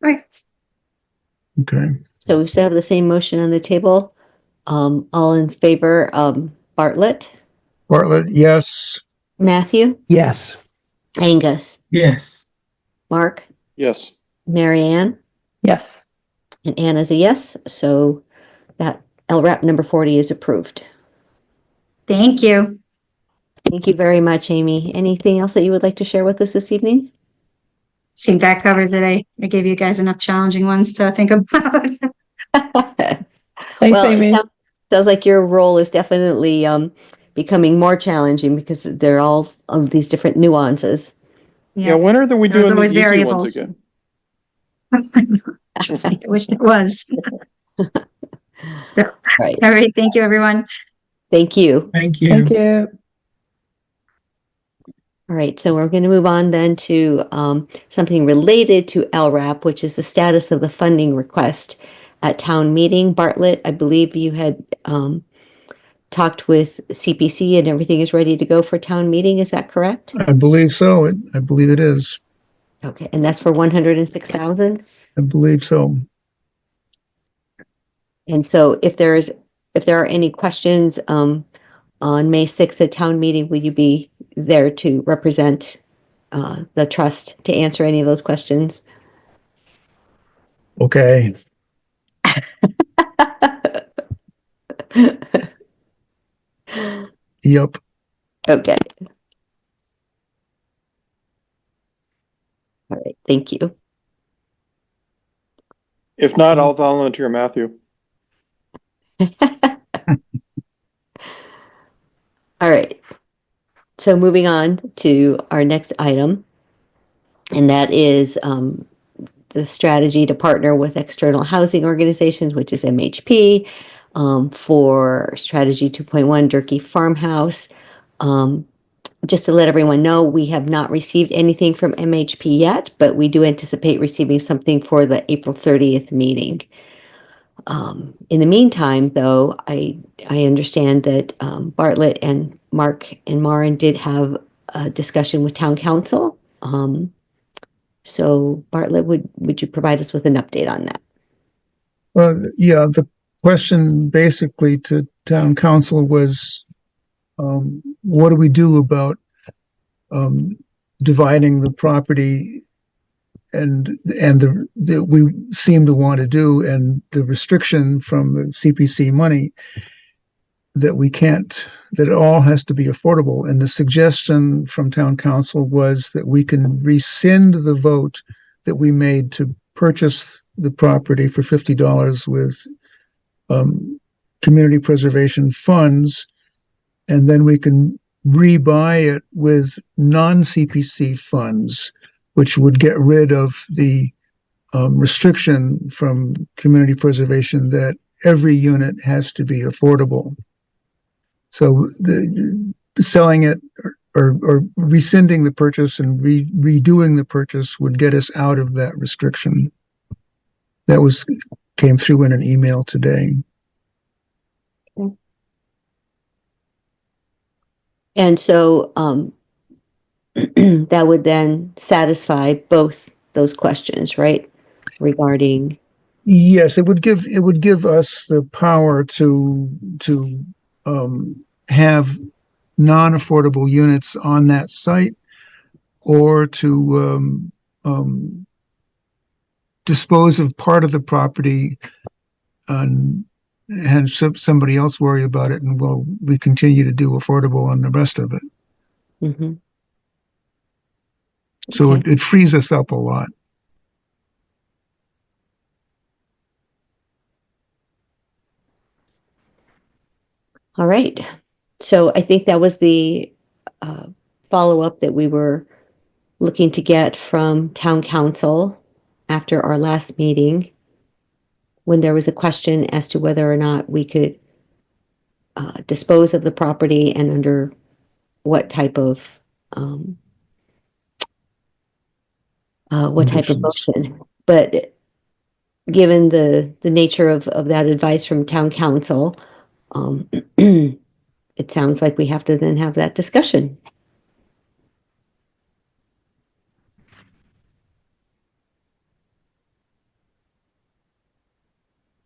All right. Okay. So we still have the same motion on the table. All in favor, Bartlett, Bartlett, yes. Matthew, Yes. Angus, Yes. Mark, Yes. Mary Ann, Yes. and Anna's a yes, so that LRAP number 40 is approved. Thank you. Thank you very much, Amy. Anything else that you would like to share with us this evening? I think that covers it. I gave you guys enough challenging ones to think about. Thanks, Well, Amy. it sounds like your role is definitely becoming more challenging because they're all of these different nuances. Yeah, when are we There's doing the always easy variables. ones again? Trust me, I wish it was. Right. All right. Thank you, everyone. Thank you. Thank you. Thank you. All right, so we're going to move on then to something related to LRAP, which is the status of the funding request at town meeting. Bartlett, I believe you had talked with CPC and everything is ready to go for town meeting. Is that correct? I believe so. I believe it is. Okay, and that's for 106,000. I believe so. And so if there are any questions on May 6th at town meeting, will you be there to represent the trust to answer any of those questions? Okay. Yep. Okay. All right, thank you. If not, I'll volunteer Matthew. All right. So moving on to our next item, and that is the strategy to partner with external housing organizations, which is MHP, for strategy 2.1 Durkee Farmhouse. Just to let everyone know, we have not received anything from MHP yet, but we do anticipate receiving something for the April 30th meeting. In the meantime, though, I understand that Bartlett and Mark and Maren did have a discussion with town council. So Bartlett, would you provide us with an update on that? Well, yeah, the question basically to town council was, what do we do about dividing the property and we seem to want to do, and the restriction from the CPC money that it all has to be affordable. And the suggestion from town council was that we can rescind the vote that we made to purchase the property for $50 with community preservation funds, and then we can rebuy it with non-CPC funds, which would get rid of the restriction from community preservation that every unit has to be affordable. So selling it or rescinding the purchase and redoing the purchase would get us out of that restriction. That came through in an email today. And so that would then satisfy both those questions, right? Regarding, Yes, it would give us the power to have non-affordable units on that site, or to dispose of part of the property and have somebody else worry about it, and we continue to do affordable on the rest of it. Mhm. So Okay. it frees us up a lot. All right. So I think that was the follow-up that we were looking to get from town council after our last meeting, when there was a question as to whether or not we could dispose of the property and under what type of Conditions. motion. But given the nature of that advice from town council, it sounds like we have to then have that discussion.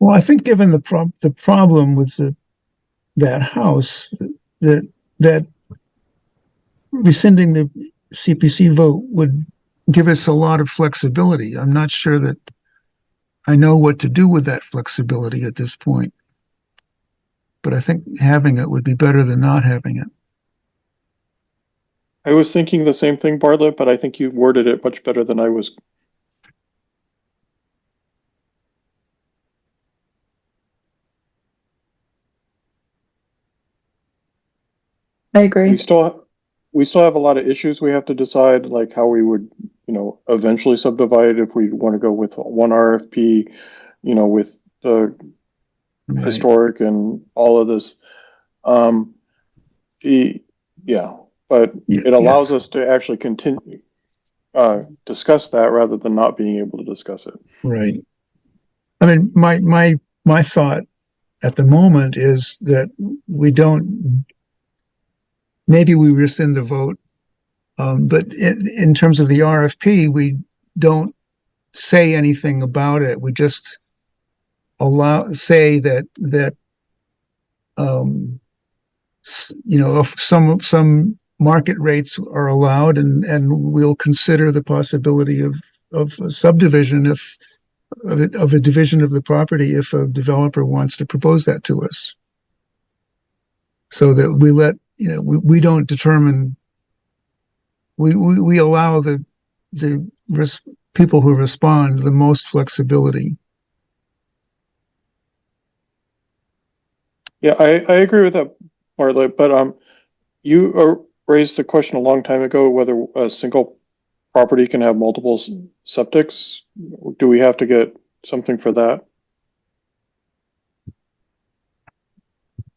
Well, I think given the problem with that house, that rescinding the CPC vote would give us a lot of flexibility. I'm not sure that I know what to do with that flexibility at this point, but I think having it would be better than not having it. I was thinking the same thing, Bartlett, but I think you worded it much better than I was. I agree. We still have a lot of issues we have to decide, like how we would, eventually subdivide if we want to go with one RFP, with the Right. historic and all of this. But Yeah, it allows us to actually continue, discuss that rather than not being able to discuss it. right. I mean, my thought at the moment is that maybe we rescind the vote, but in terms of the RFP, we don't say anything about it. We just say that if some market rates are allowed, and we'll consider the possibility of a subdivision of a division of the property if a developer wants to propose that to us. So that we don't determine, we allow the people who respond the most flexibility. Yeah, I agree with that, Bartlett, but you raised the question a long time ago whether a single property can have multiple septics. Do we have to get something for that?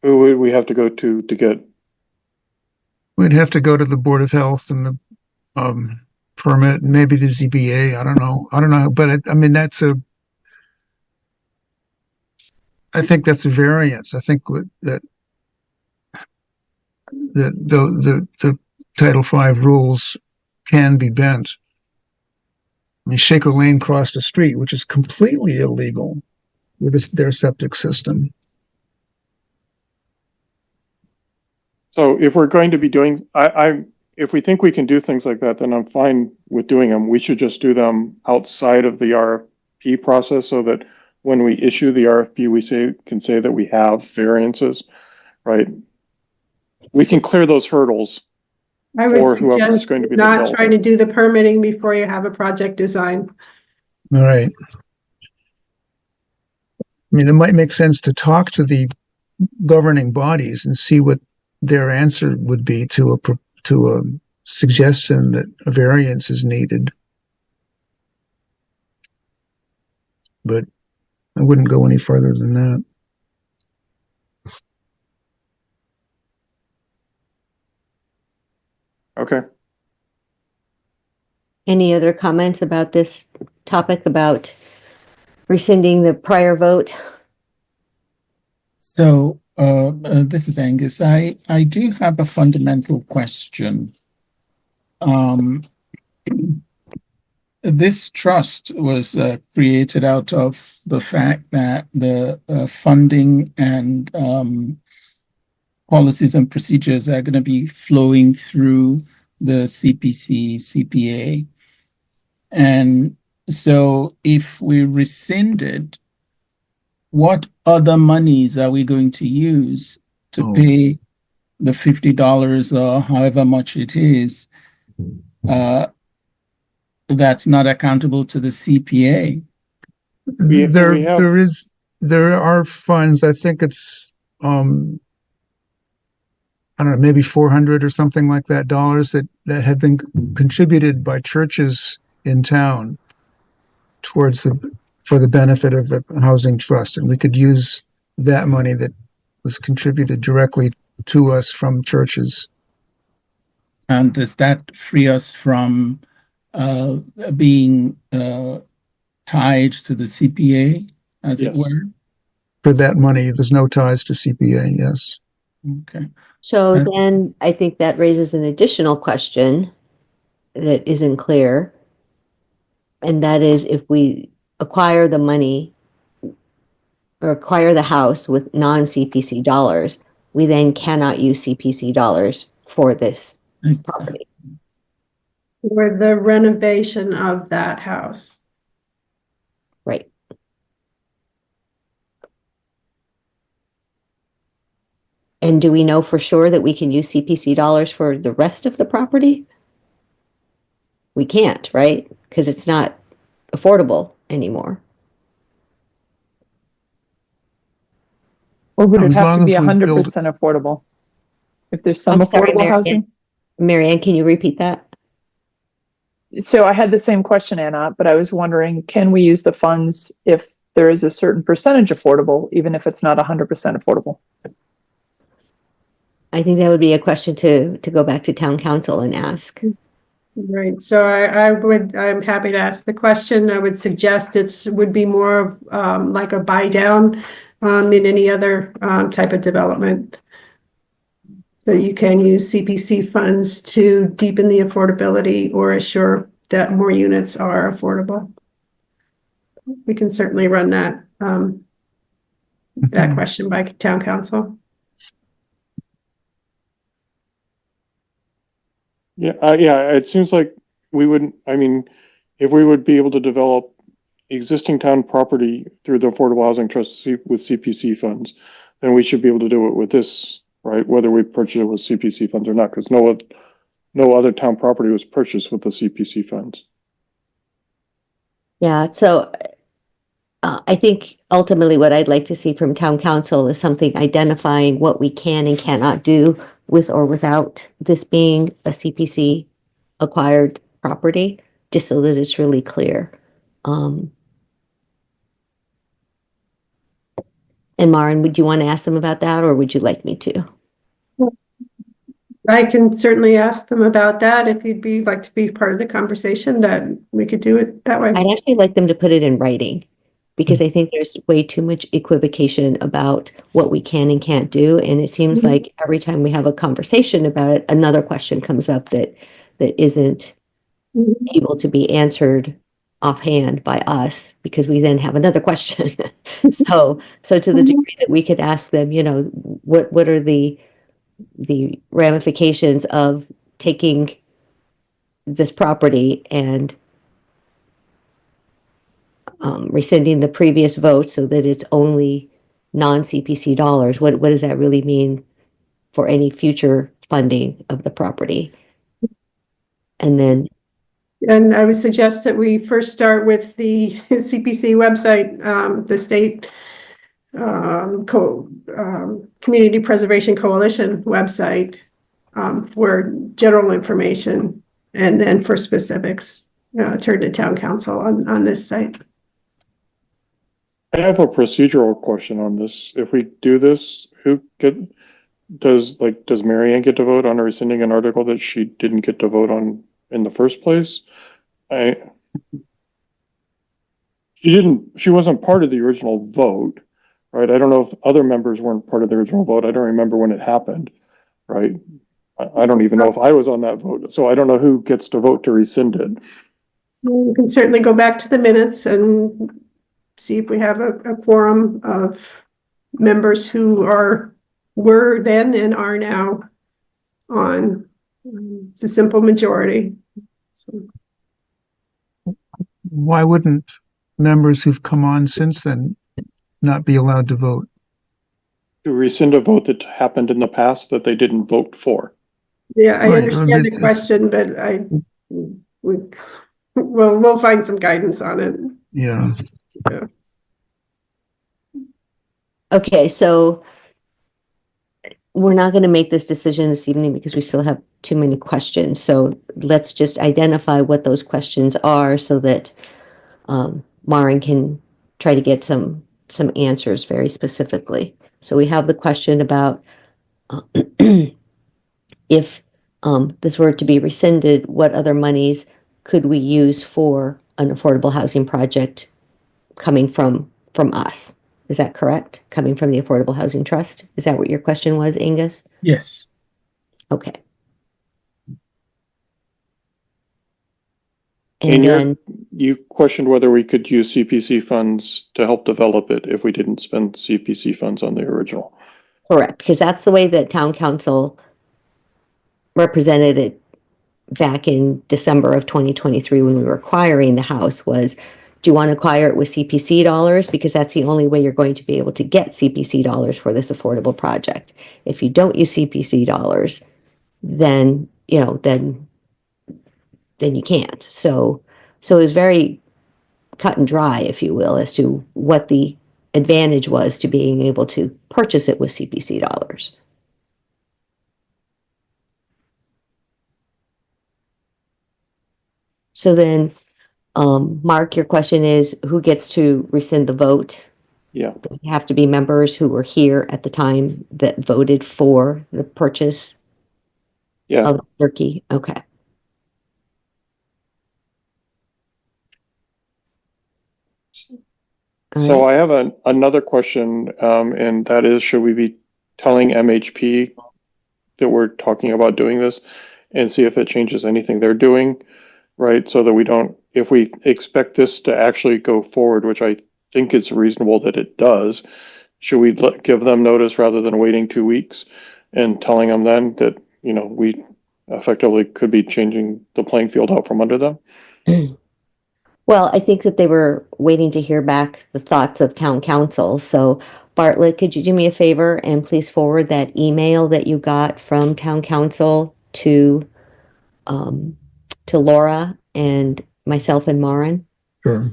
Who would we have to go to get? We'd have to go to the Board of Health and the permit, and maybe the ZBA. I don't know, but I mean I think that's a variance. I think that the Title V rules can be bent. I mean, Shaker Lane crossed a street, which is completely illegal with their septic system. So if we're going to be doing, if we think we can do things like that, then I'm fine with doing them. We should just do them outside of the RFP process, so that when we issue the RFP, we can say that we have variances, right? We can clear those hurdles. I Or would whoever is suggest going to be the not developer. trying to do the permitting before you have a project design. All right. I mean, it might make sense to talk to the governing bodies and see what their answer would be to a suggestion that a variance is needed. But I wouldn't go any further than that. Okay. Any other comments about this topic about rescinding the prior vote? So, this is Angus. I do have a fundamental question. This trust was created out of the fact that the funding and policies and procedures are going to be flowing through the CPC, CPA. And so if we rescinded, what other monies are we going to use to pay the $50 or however much it is that's not accountable to the CPA? There are funds, I think it's, I don't know, maybe 400 or something like that dollars that had been contributed by churches in town towards for the benefit of the housing trust. And we could use that money that was contributed directly to us from churches. And does that free us from being tied to the CPA, as it Yes. were? For that money, there's no ties to CPA, yes. Okay. So Uh, then I think that raises an additional question that isn't clear. And that is, if we acquire the money or acquire the house with non-CPC dollars, we then cannot use CPC dollars for this property. For the renovation of that house. Right. And do we know for sure that we can use CPC dollars for the rest of the property? We can't, right? Because it's not affordable anymore. Or would it As have long to be as we build- 100% affordable? If there's some I'm sorry, affordable Mary Ann. housing? Mary Ann, can you repeat that? So I had the same question, Anna, but I was wondering, can we use the funds if there is a certain percentage affordable, even if it's not 100% affordable? I think that would be a question to go back to town council and ask. Right, so I'm happy to ask the question. I would suggest would be more of like a buy down in any other type of development. That you can use CPC funds to deepen the affordability or assure that more units are affordable. We can certainly run that question by town council. Yeah, it seems like we wouldn't, I mean, if we would be able to develop existing town property through the Affordable Housing Trust with CPC funds, then we should be able to do it with this, right? Whether we purchase it with CPC funds or not, because no other town property was purchased with the CPC funds. Yeah, so I think ultimately what I'd like to see from town council is something identifying what we can and cannot do with or without this being a CPC acquired property, just so that it's really clear. And Maren, would you want to ask them about that, or would you like me to? I can certainly ask them about that. If you'd like to be part of the conversation, that we could do it that way. I'd actually like them to put it in writing, because I think there's way too much equivocation about what we can and can't do. And it seems like every time we have a conversation about it, another question comes up that isn't able to be answered offhand by us, because we then have another question. So to the degree that we could ask them, what are the ramifications of taking this property and rescinding the previous vote so that it's only non-CPC dollars. What does that really mean for any future funding of the property? And I would suggest that we first start with the CPC website, the state Community Preservation Coalition website for general information, and then for specifics, turn to town council on this site. I have a procedural question on this. If we do this, does Mary Ann get to vote on rescinding an article that she didn't get to vote on in the first place? She wasn't part of the original vote, right? I don't know if other members weren't part of the original vote. I don't remember when it happened, right? I don't even know if I was on that vote, so I don't know who gets to vote to rescind it. We can certainly go back to the minutes and see if we have a quorum of members who were then and are now on. It's a simple majority. So, Why wouldn't members who've come on since then not be allowed to vote? To rescind a vote that happened in the past that they didn't vote for. yeah, I Right, understand the question, but we'll find some guidance on it. Yeah. Okay, so we're not going to make this decision this evening because we still have too many questions. So let's just identify what those questions are so that Maren can try to get some answers very specifically. So we have the question about if this were to be rescinded, what other monies could we use for an affordable housing project coming from us? Is that correct? Coming from the Affordable Housing Trust? Is that what your question was, Angus? Yes. Okay. And then you questioned whether we could use CPC funds to help develop it if we didn't spend CPC funds on the original. correct, because that's the way that town council represented it back in December of 2023 when we were acquiring the house was, do you want to acquire it with CPC dollars? Because that's the only way you're going to be able to get CPC dollars for this affordable project. If you don't use CPC dollars, then, then you can't. So it was very cut and dry, if you will, as to what the advantage was to being able to purchase it with CPC dollars. So then, Mark, your question is who gets to rescind the vote? Yeah. Does it have to be members who were here at the time that voted for the purchase Yeah. of the turkey? Okay. All So right. I have another question, and that is, should we be telling MHP that we're talking about doing this and see if it changes anything they're doing, right? So that we don't, if we expect this to actually go forward, which I think it's reasonable that it does, should we give them notice rather than waiting 2 weeks and telling them then that, we effectively could be changing the playing field out from under them? Well, I think that they were waiting to hear back the thoughts of town council. So Bartlett, could you do me a favor and please forward that email that you got from town council to Laura and myself and Maren? Sure.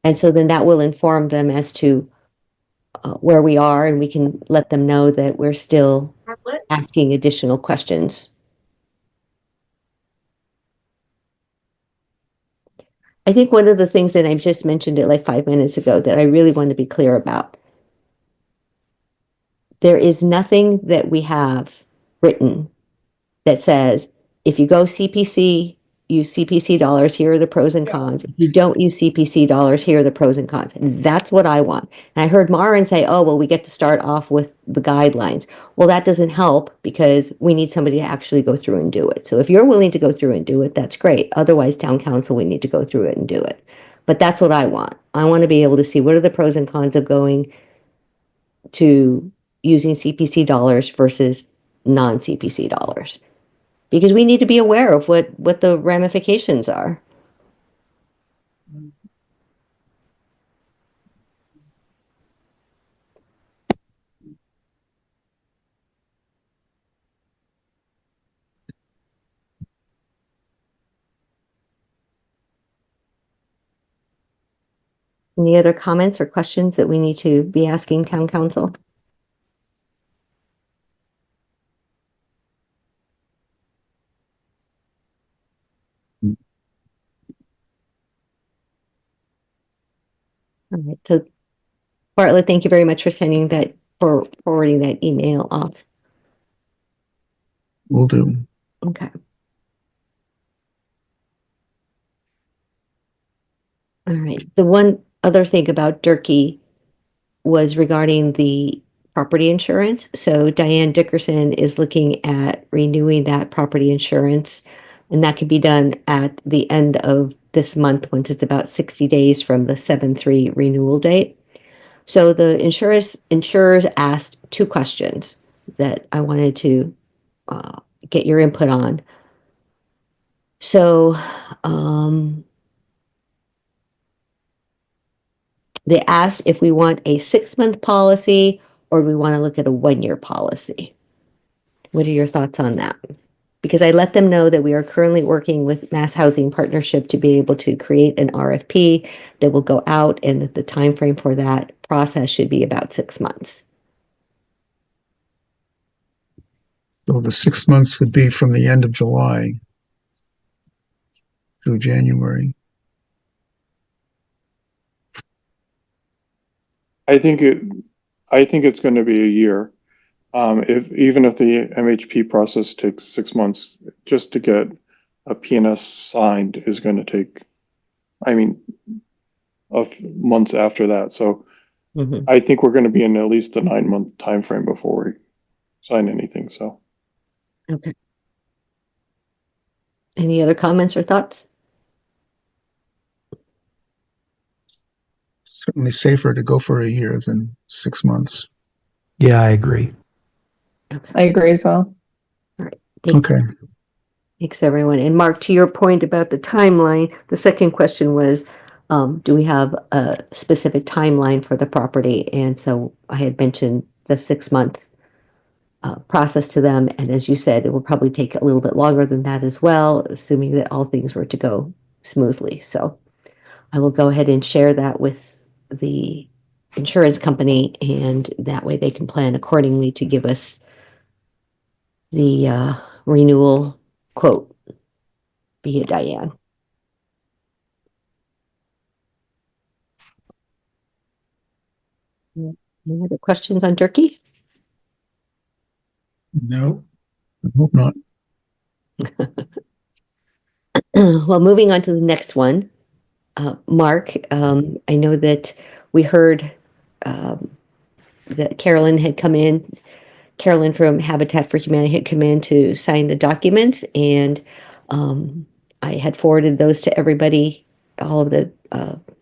And so then that will inform them as to where we are, and we can let them know that we're still asking additional questions. I think one of the things that I just mentioned it like 5 minutes ago that I really want to be clear about. There is nothing that we have written that says, if you go CPC, use CPC dollars, here are the pros and cons. If you don't use CPC dollars, here are the pros and cons. And that's what I want. And I heard Maren say, oh, well, we get to start off with the guidelines. Well, that doesn't help because we need somebody to actually go through and do it. So if you're willing to go through and do it, that's great. Otherwise, town council, we need to go through it and do it. But that's what I want. I want to be able to see what are the pros and cons of going to using CPC dollars versus non-CPC dollars. Because we need to be aware of what the ramifications are. Any other comments or questions that we need to be asking town council? All right, so Bartlett, thank you very much for sending that, for forwarding that email off. Will do. Okay. All right. The one other thing about Durkee was regarding the property insurance. So Diane Dickerson is looking at renewing that property insurance, and that can be done at the end of this month, once it's about 60 days from the 7/3 renewal date. So the insurers asked two questions that I wanted to get your input on. So they asked if we want a 6-month policy or we want to look at a 1-year policy. What are your thoughts on that? Because I let them know that we are currently working with Mass Housing Partnership to be able to create an RFP that will go out, and that the time frame for that process should be about 6 months. So the 6 months would be from the end of July through January. I think it's going to be a year. Even if the MHP process takes 6 months, just to get a PNS signed is going to take, I mean, months after that. So Mhm. I think we're going to be in at least a 9-month time frame before we sign anything. So Okay. Any other comments or thoughts? Certainly safer to go for a year than 6 months. Yeah, I agree. I agree as well. Okay. Thanks, everyone. And Mark, to your point about the timeline, the second question was, do we have a specific timeline for the property? And so I had mentioned the 6-month process to them. And as you said, it will probably take a little bit longer than that as well, assuming that all things were to go smoothly. So I will go ahead and share that with the insurance company, and that way they can plan accordingly to give us the renewal quote via Diane. Any other questions on Durkee? No. I hope not. Well, moving on to the next one. Mark, I know that we heard that Carolyn had come in. Carolyn from Habitat for Humanity had come in to sign the documents, and I had forwarded those to everybody, all of the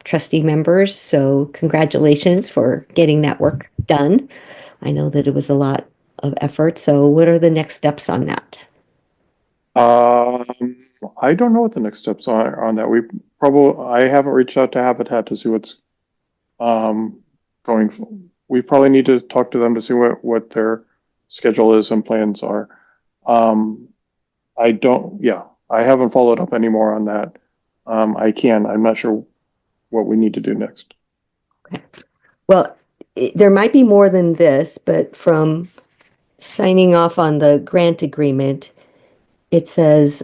trustee members. So congratulations for getting that work done. I know that it was a lot of effort. So what are the next steps on that? I don't know what the next steps are on that. I haven't reached out to Habitat to see what's going. We probably need to talk to them to see what their schedule is and plans are. I haven't followed up anymore on that. I'm not sure what we need to do next. Okay. Well, there might be more than this, but from signing off on the grant agreement, it says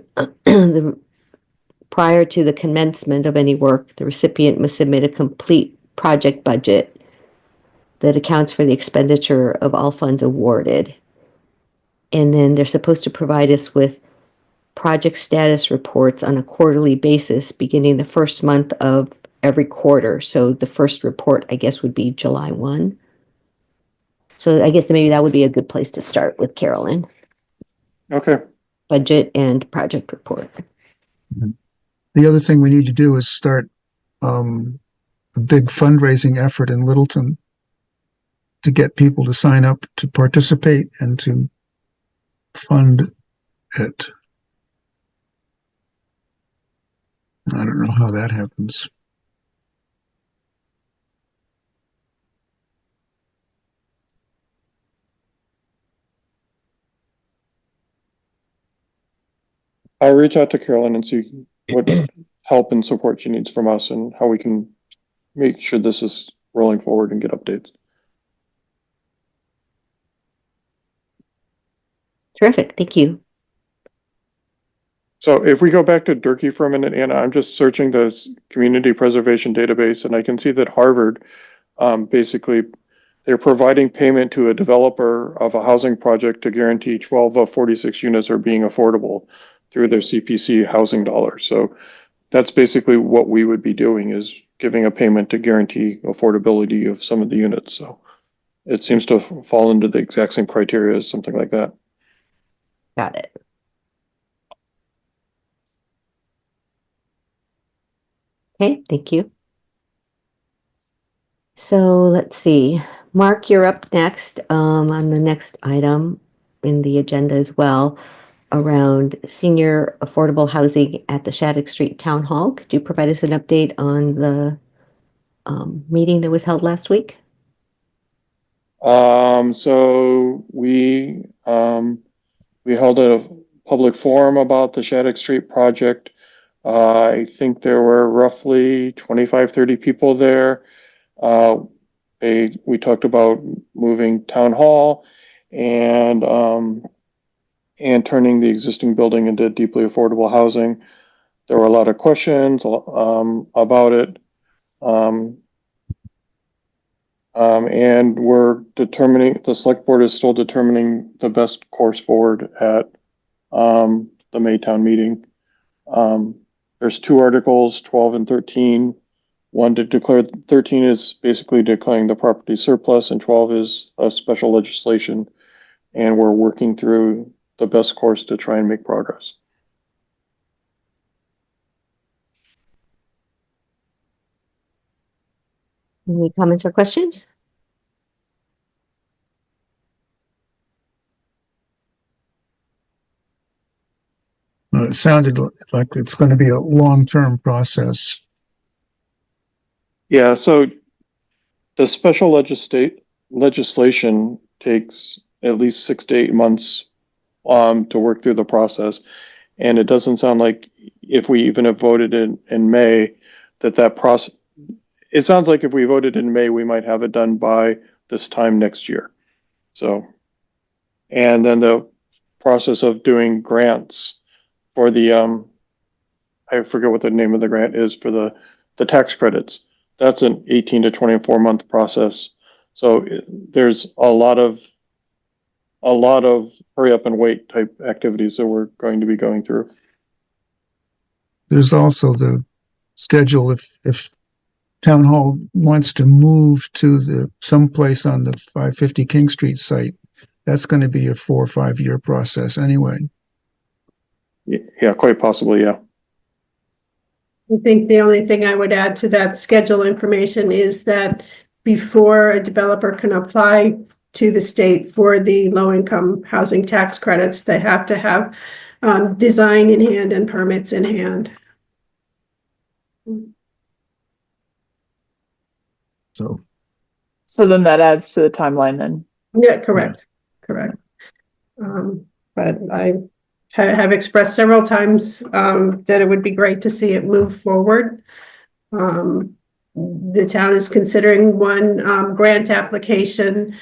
prior to the commencement of any work, the recipient must submit a complete project budget that accounts for the expenditure of all funds awarded. And then they're supposed to provide us with project status reports on a quarterly basis beginning the first month of every quarter. So the first report, I guess, would be July 1. So I guess maybe that would be a good place to start with Carolyn. Okay. Budget and project report. The other thing we need to do is start a big fundraising effort in Littleton to get people to sign up to participate and to fund it. I don't know how that happens. I'll reach out to Carolyn and see what help and support she needs from us and how we can make sure this is rolling forward and get updates. Terrific. Thank you. So if we go back to Durkee for a minute, Anna, I'm just searching this community preservation database, and I can see that Harvard basically they're providing payment to a developer of a housing project to guarantee 12 of 46 units are being affordable through their CPC housing dollars. So that's basically what we would be doing, is giving a payment to guarantee affordability of some of the units. So it seems to fall into the exact same criteria as something like that. Got it. Okay, thank you. So let's see. Mark, you're up next, on the next item in the agenda as well, around senior affordable housing at the Shattuck Street Town Hall. Could you provide us an update on the meeting that was held last week? So we held a public forum about the Shattuck Street project. I think there were roughly 25, 30 people there. We talked about moving town hall and turning the existing building into deeply affordable housing. There were a lot of questions about it. And the select board is still determining the best course forward at the Maytown meeting. There's two articles, 12 and 13. One to declare, 13 is basically declaring the property surplus, and 12 is a special legislation. And we're working through the best course to try and make progress. Any comments or questions? It sounded like it's going to be a long-term process. Yeah, so the special legislation takes at least 6 to 8 months to work through the process. And it doesn't sound like, if we even have voted in May, that process, it sounds like if we voted in May, we might have it done by this time next year. So, and then the process of doing grants for the, I forget what the name of the grant is, for the tax credits. That's an 18 to 24 month process. So there's a lot of hurry up and wait type activities that we're going to be going through. There's also the schedule if Town Hall wants to move to someplace on the 550 King Street site. That's going to be a 4 or 5 year process anyway. Yeah, quite possibly, yeah. I think the only thing I would add to that schedule information is that before a developer can apply to the state for the low-income housing tax credits, they have to have design in hand and permits in hand. So then that adds to the timeline then. Yeah, correct. But I have expressed several times that it would be great to see it move forward. The town is considering one grant application,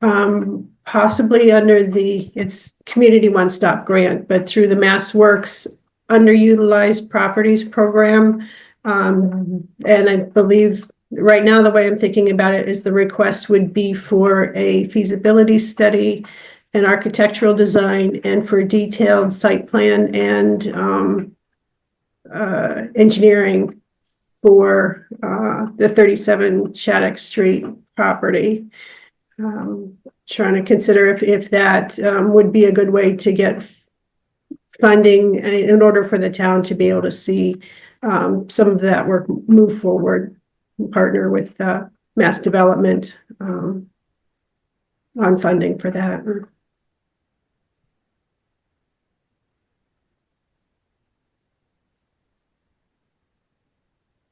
possibly under it's Community One Stop Grant, but through the Mass Works Underutilized Properties Program. And I believe right now, the way I'm thinking about it is the request would be for a feasibility study, an architectural design, and for detailed site plan and engineering for the 37 Shattuck Street property. Trying to consider if that would be a good way to get funding in order for the town to be able to see some of that work move forward, partner with Mass Development on funding for that.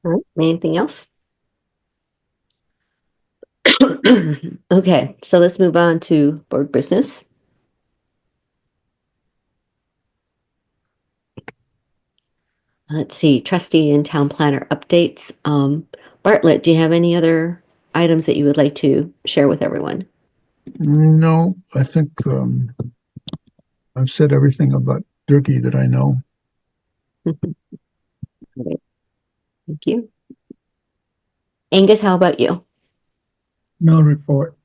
All right, anything else? Okay, so let's move on to board business. Let's see, trustee and town planner updates. Bartlett, do you have any other items that you would like to share with everyone? No, I think I've said everything about Durkee that I know. Thank you. Angus, how about you? No report.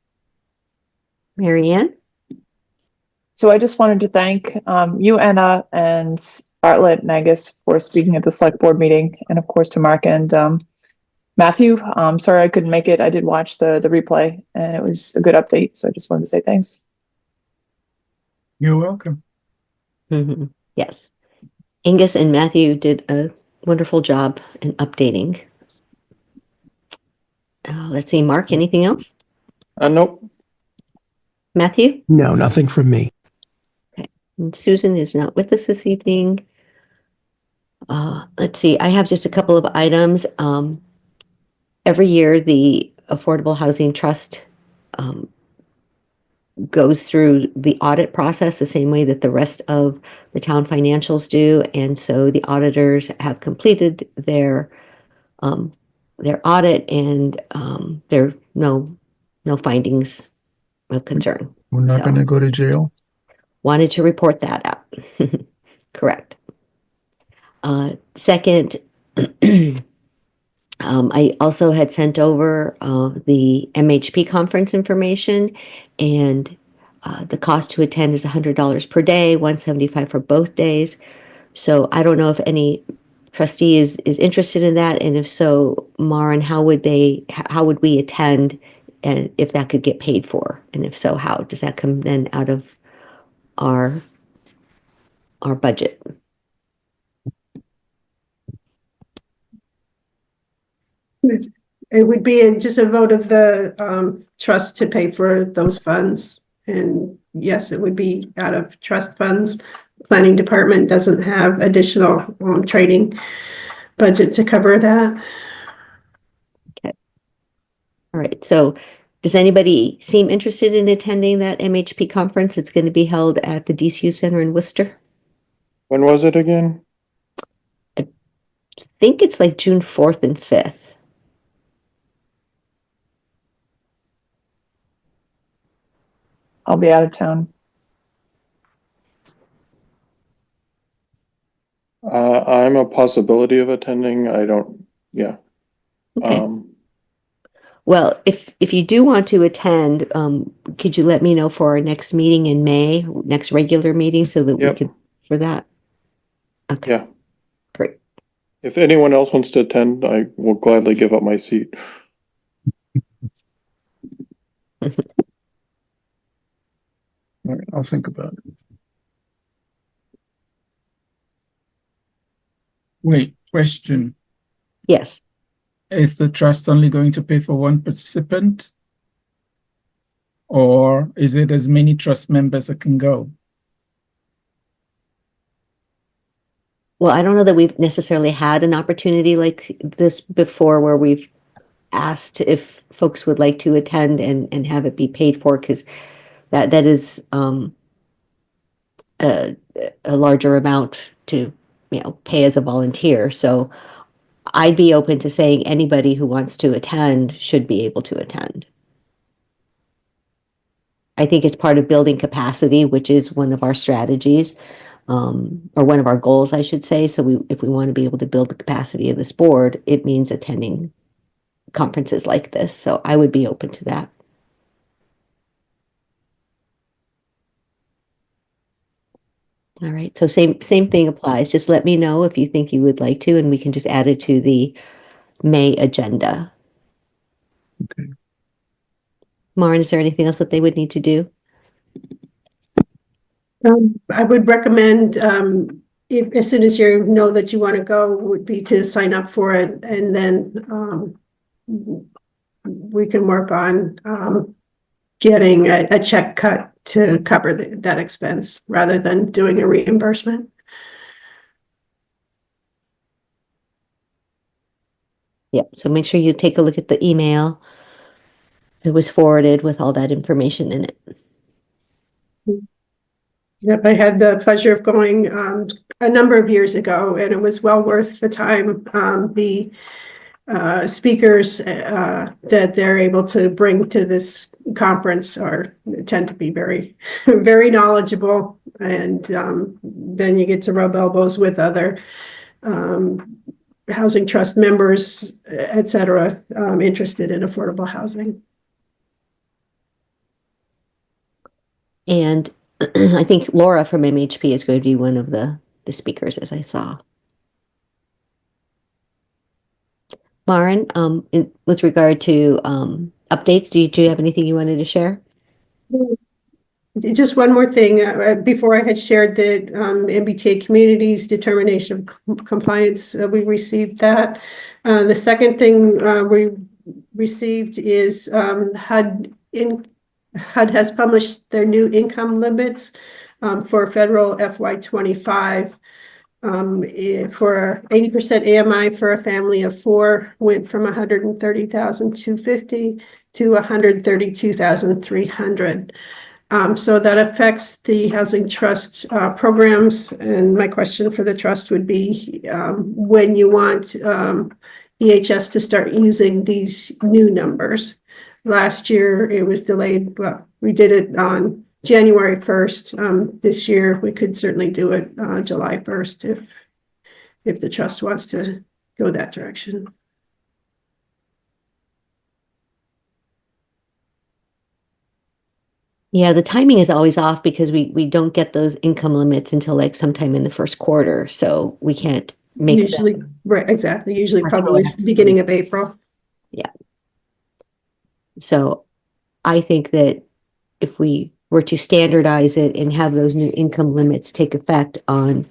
Mary Ann? So I just wanted to thank you, Anna, and Bartlett and Angus for speaking at the select board meeting, and of course to Mark and Matthew. Sorry I couldn't make it. I did watch the replay, and it was a good update. So I just wanted to say thanks. You're welcome. Mhm. Yes. Angus and Matthew did a wonderful job in updating. Let's see, Mark, anything else? Nope. Matthew? No, nothing from me. And Susan is not with us this evening. Let's see, I have just a couple of items. Every year, the Affordable Housing Trust goes through the audit process the same way that the rest of the town financials do. And so the auditors have completed their audit, and there are no findings of concern. We're not So- going to go to jail. Wanted to report that out. Correct. Second, I also had sent over the MHP conference information, and the cost to attend is $100 per day, $175 for both days. So I don't know if any trustee is interested in that, and if so, Maren, how would we attend, and if that could get paid for, and if so, how does that come then out of our budget? It would be just a vote of the trust to pay for those funds. And yes, it would be out of trust funds. Planning department doesn't have additional training budget to cover that. All right, so does anybody seem interested in attending that MHP conference? It's going to be held at the DCU Center in Worcester. When was it again? I think it's like June 4th and 5th. I'll be out of town. I'm a possibility of attending. I don't, yeah. Okay. Well, if you do want to attend, could you let me know for our next meeting in May, next regular meeting, so that we Yep. could, for that? Okay. Yeah. Great. If anyone else wants to attend, I will gladly give up my seat. All right, I'll think about it. Wait, question. Yes. Is the trust only going to pay for one participant? Or is it as many trust members that can go? Well, I don't know that we've necessarily had an opportunity like this before where we've asked if folks would like to attend and have it be paid for, because that is a larger amount to pay as a volunteer. So I'd be open to saying anybody who wants to attend should be able to attend. I think it's part of building capacity, which is one of our strategies, or one of our goals, I should say. So if we want to be able to build the capacity of this board, it means attending conferences like this. So I would be open to that. All right. So same thing applies. Just let me know if you think you would like to, and we can just add it to the May agenda. Okay. Maren, is there anything else that they would need to do? I would recommend, if, as soon as you know that you want to go, would be to sign up for it, and then we can work on getting a check cut to cover that expense rather than doing a reimbursement. Yep. So make sure you take a look at the email that was forwarded with all that information in it. Yep, I had the pleasure of going a number of years ago, and it was well worth the time. The speakers that they're able to bring to this conference tend to be very, very knowledgeable, and then you get to rub elbows with other housing trust members, et cetera, interested in affordable housing. And I think Laura from MHP is going to be one of the speakers, as I saw. Maren, with regard to updates, do you have anything you wanted to share? Just one more thing, before I had shared the MBTA Communities Determination of Compliance, we received that. The second thing we received is HUD has published their new income limits for federal FY25. For 80% AMI for a family of four went from 130,250 to 132,300. So that affects the housing trust programs. And my question for the trust would be when you want EHS to start using these new numbers. Last year it was delayed, but we did it on January 1st. This year we could certainly do it July 1st if the trust wants to go that direction. Yeah, the timing is always off because we don't get those income limits until like sometime in the first quarter, so we can't make them. Usually, right, exactly. Usually probably Retroactive. beginning of April. So I think that if we were to standardize it and have those new income limits take effect on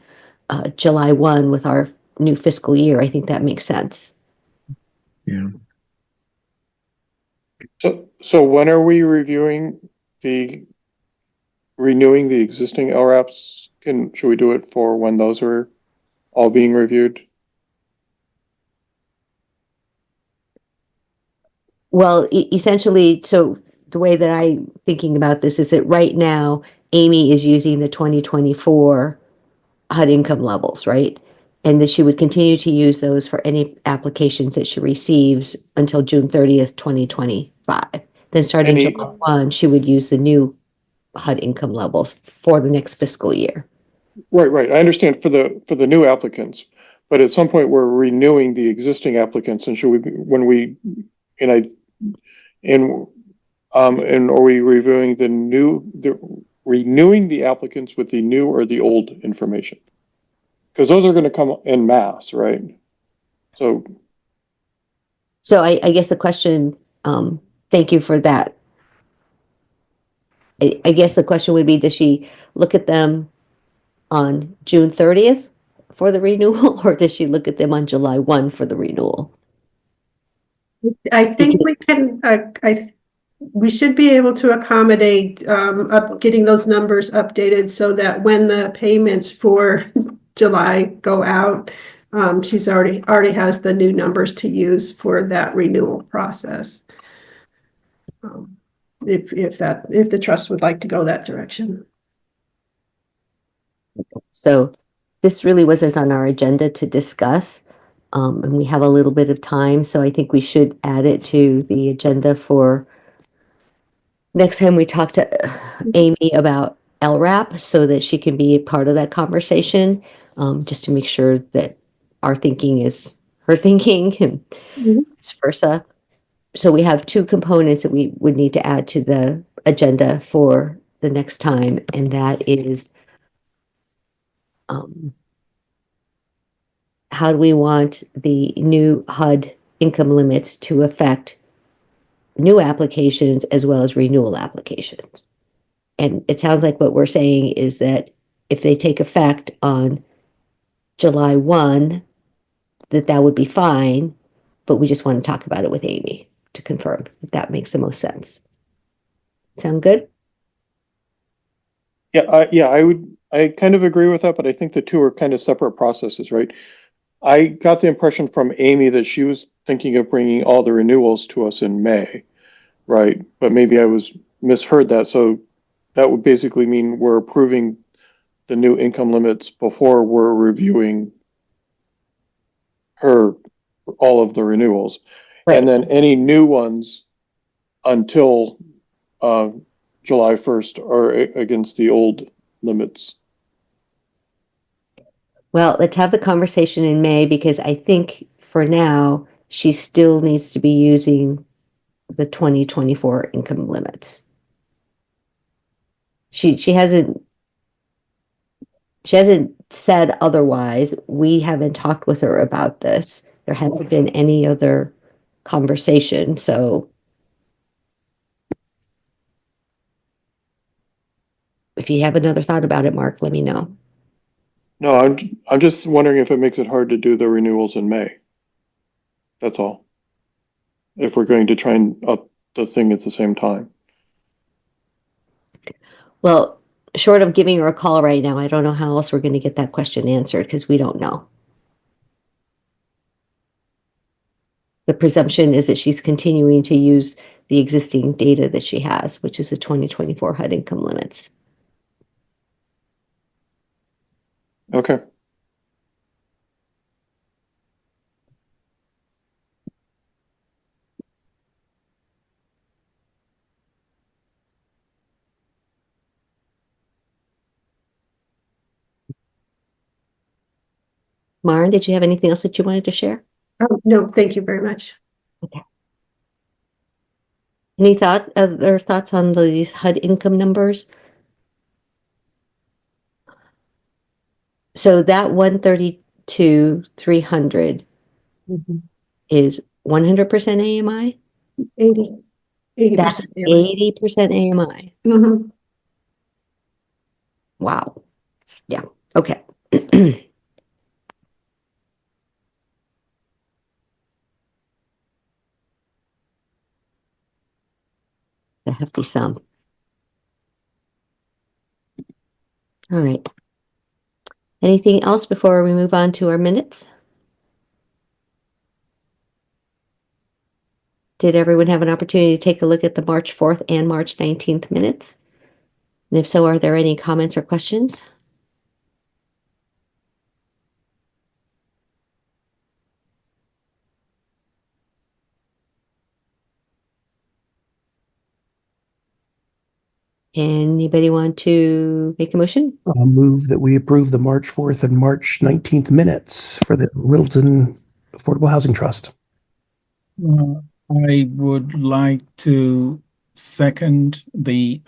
July 1 with our new fiscal year, I think that makes sense. Yeah. So when are we renewing the existing LRAPs? Should we do it for when those are all being reviewed? Well, essentially, so the way that I'm thinking about this is that right now, Amy is using the 2024 HUD income levels, right? And that she would continue to use those for any applications that she receives until June 30th, 2025. Then starting Any- July 1, she would use the new HUD income levels for the next fiscal year. Right. I understand for the new applicants, but at some point we're renewing the existing applicants, and are we renewing the applicants with the new or the old information? Because those are going to come en masse, right? So I guess the question, thank you for that. I guess the question would be, does she look at them on June 30th for the renewal, or does she look at them on July 1 for the renewal? I think we can, we should be able to accommodate getting those numbers updated so that when the payments for July go out, she's already has the new numbers to use for that renewal process. If the trust would like to go that direction. So this really wasn't on our agenda to discuss, and we have a little bit of time, so I think we should add it to the agenda for next time we talk to Amy about LRAP so that she can be a part of that conversation, just to make sure that our thinking is her thinking and vice versa. So we have two components that we would need to add to the agenda for the next time, and that is how do we want the new HUD income limits to affect new applications as well as renewal applications? And it sounds like what we're saying is that if they take effect on July 1, that would be fine, but we just want to talk about it with Amy to confirm if that makes the most sense. Sound good? I kind of agree with that, but I think the two are kind of separate processes, right? I got the impression from Amy that she was thinking of bringing all the renewals to us in May, right? But maybe I misheard that. So that would basically mean we're approving the new income limits before we're reviewing all of the renewals. Right. And then any new ones until July 1st are against the old limits. Well, let's have the conversation in May, because I think for now, she still needs to be using the 2024 income limits. She hasn't said otherwise. We haven't talked with her about this. There hasn't been any other conversation, so if you have another thought about it, Mark, let me know. No, I'm just wondering if it makes it hard to do the renewals in May. That's all. If we're going to try and up the thing at the same time. Well, short of giving her a call right now, I don't know how else we're going to get that question answered because we don't know. The presumption is that she's continuing to use the existing data that she has, which is the 2024 HUD income limits. Okay. Maren, did you have anything else that you wanted to share? Oh, no, thank you very much. Any thoughts, other thoughts on these HUD income numbers? So that 132, 300 is 100% AMI? 80%. That's 80% AMI. Mhm. Wow. Yeah. Okay. There have to be some. All right. Anything else before we move on to our minutes? Did everyone have an opportunity to take a look at the March 4th and March 19th minutes? And if so, are there any comments or questions? Anybody want to make a motion? I'll move that we approve the March 4th and March 19th minutes for the Littleton Affordable Housing Trust. I would like to second the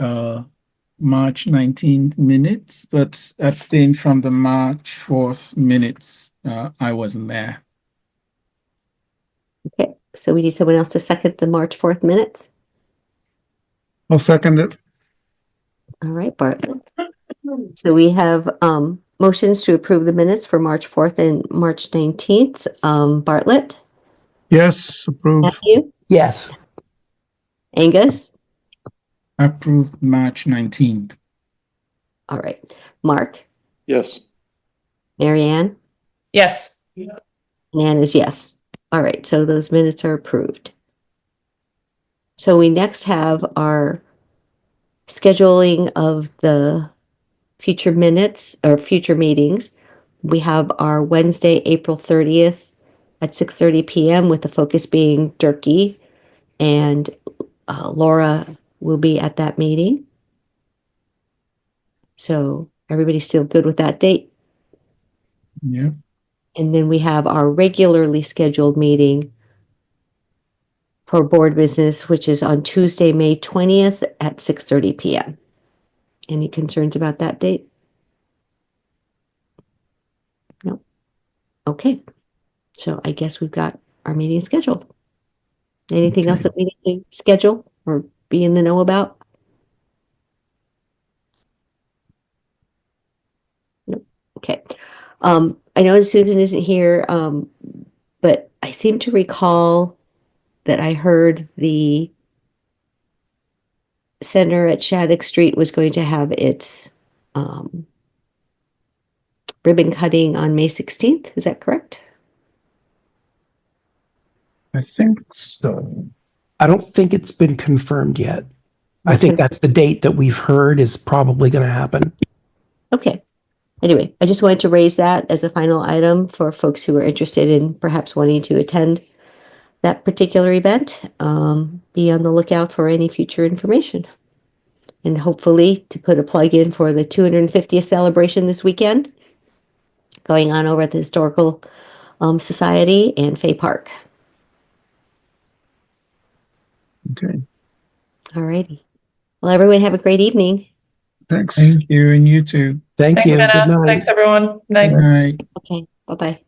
March 19th minutes, but abstain from the March 4th minutes. I wasn't there. Okay, so we need someone else to second the March 4th minutes. I'll second it. All right, Bartlett. So we have motions to approve the minutes for March 4th and March 19th. Bartlett, Yes, approved. Matthew, Yes. Angus. Approved March 19th. All right, Mark, Yes. Marianne, Yes. and Ann is yes. All right, so those minutes are approved. So we next have our scheduling of the future minutes or future meetings. We have our Wednesday, April 30th at 6:30 p.m. with the focus being Durkee, and Laura will be at that meeting. So everybody's still good with that date. Yeah. And then we have our regularly scheduled meeting for board business, which is on Tuesday, May 20th at 6:30 p.m. Any concerns about that date? No. Okay. So I guess we've got our meeting scheduled. Anything else that we need to schedule or be in the know about? No. Okay. I know Susan isn't here, but I seem to recall that I heard the center at Shattuck Street was going to have its ribbon cutting on May 16th. Is that correct? I think so. I don't think it's been confirmed yet. I think that's the date that we've heard is probably going to happen. Okay. Anyway, I just wanted to raise that as a final item for folks who are interested in perhaps wanting to attend that particular event. Be on the lookout for any future information. And hopefully to put a plug in for the 250th celebration this weekend going on over at the Historical Society and Fay Park. Okay. All righty. Well, everyone have a great evening. Thanks. Thank you, and you too. Thank Thanks, you. Anna. Good night. Thanks, everyone. Night. Good night. Okay, bye-bye.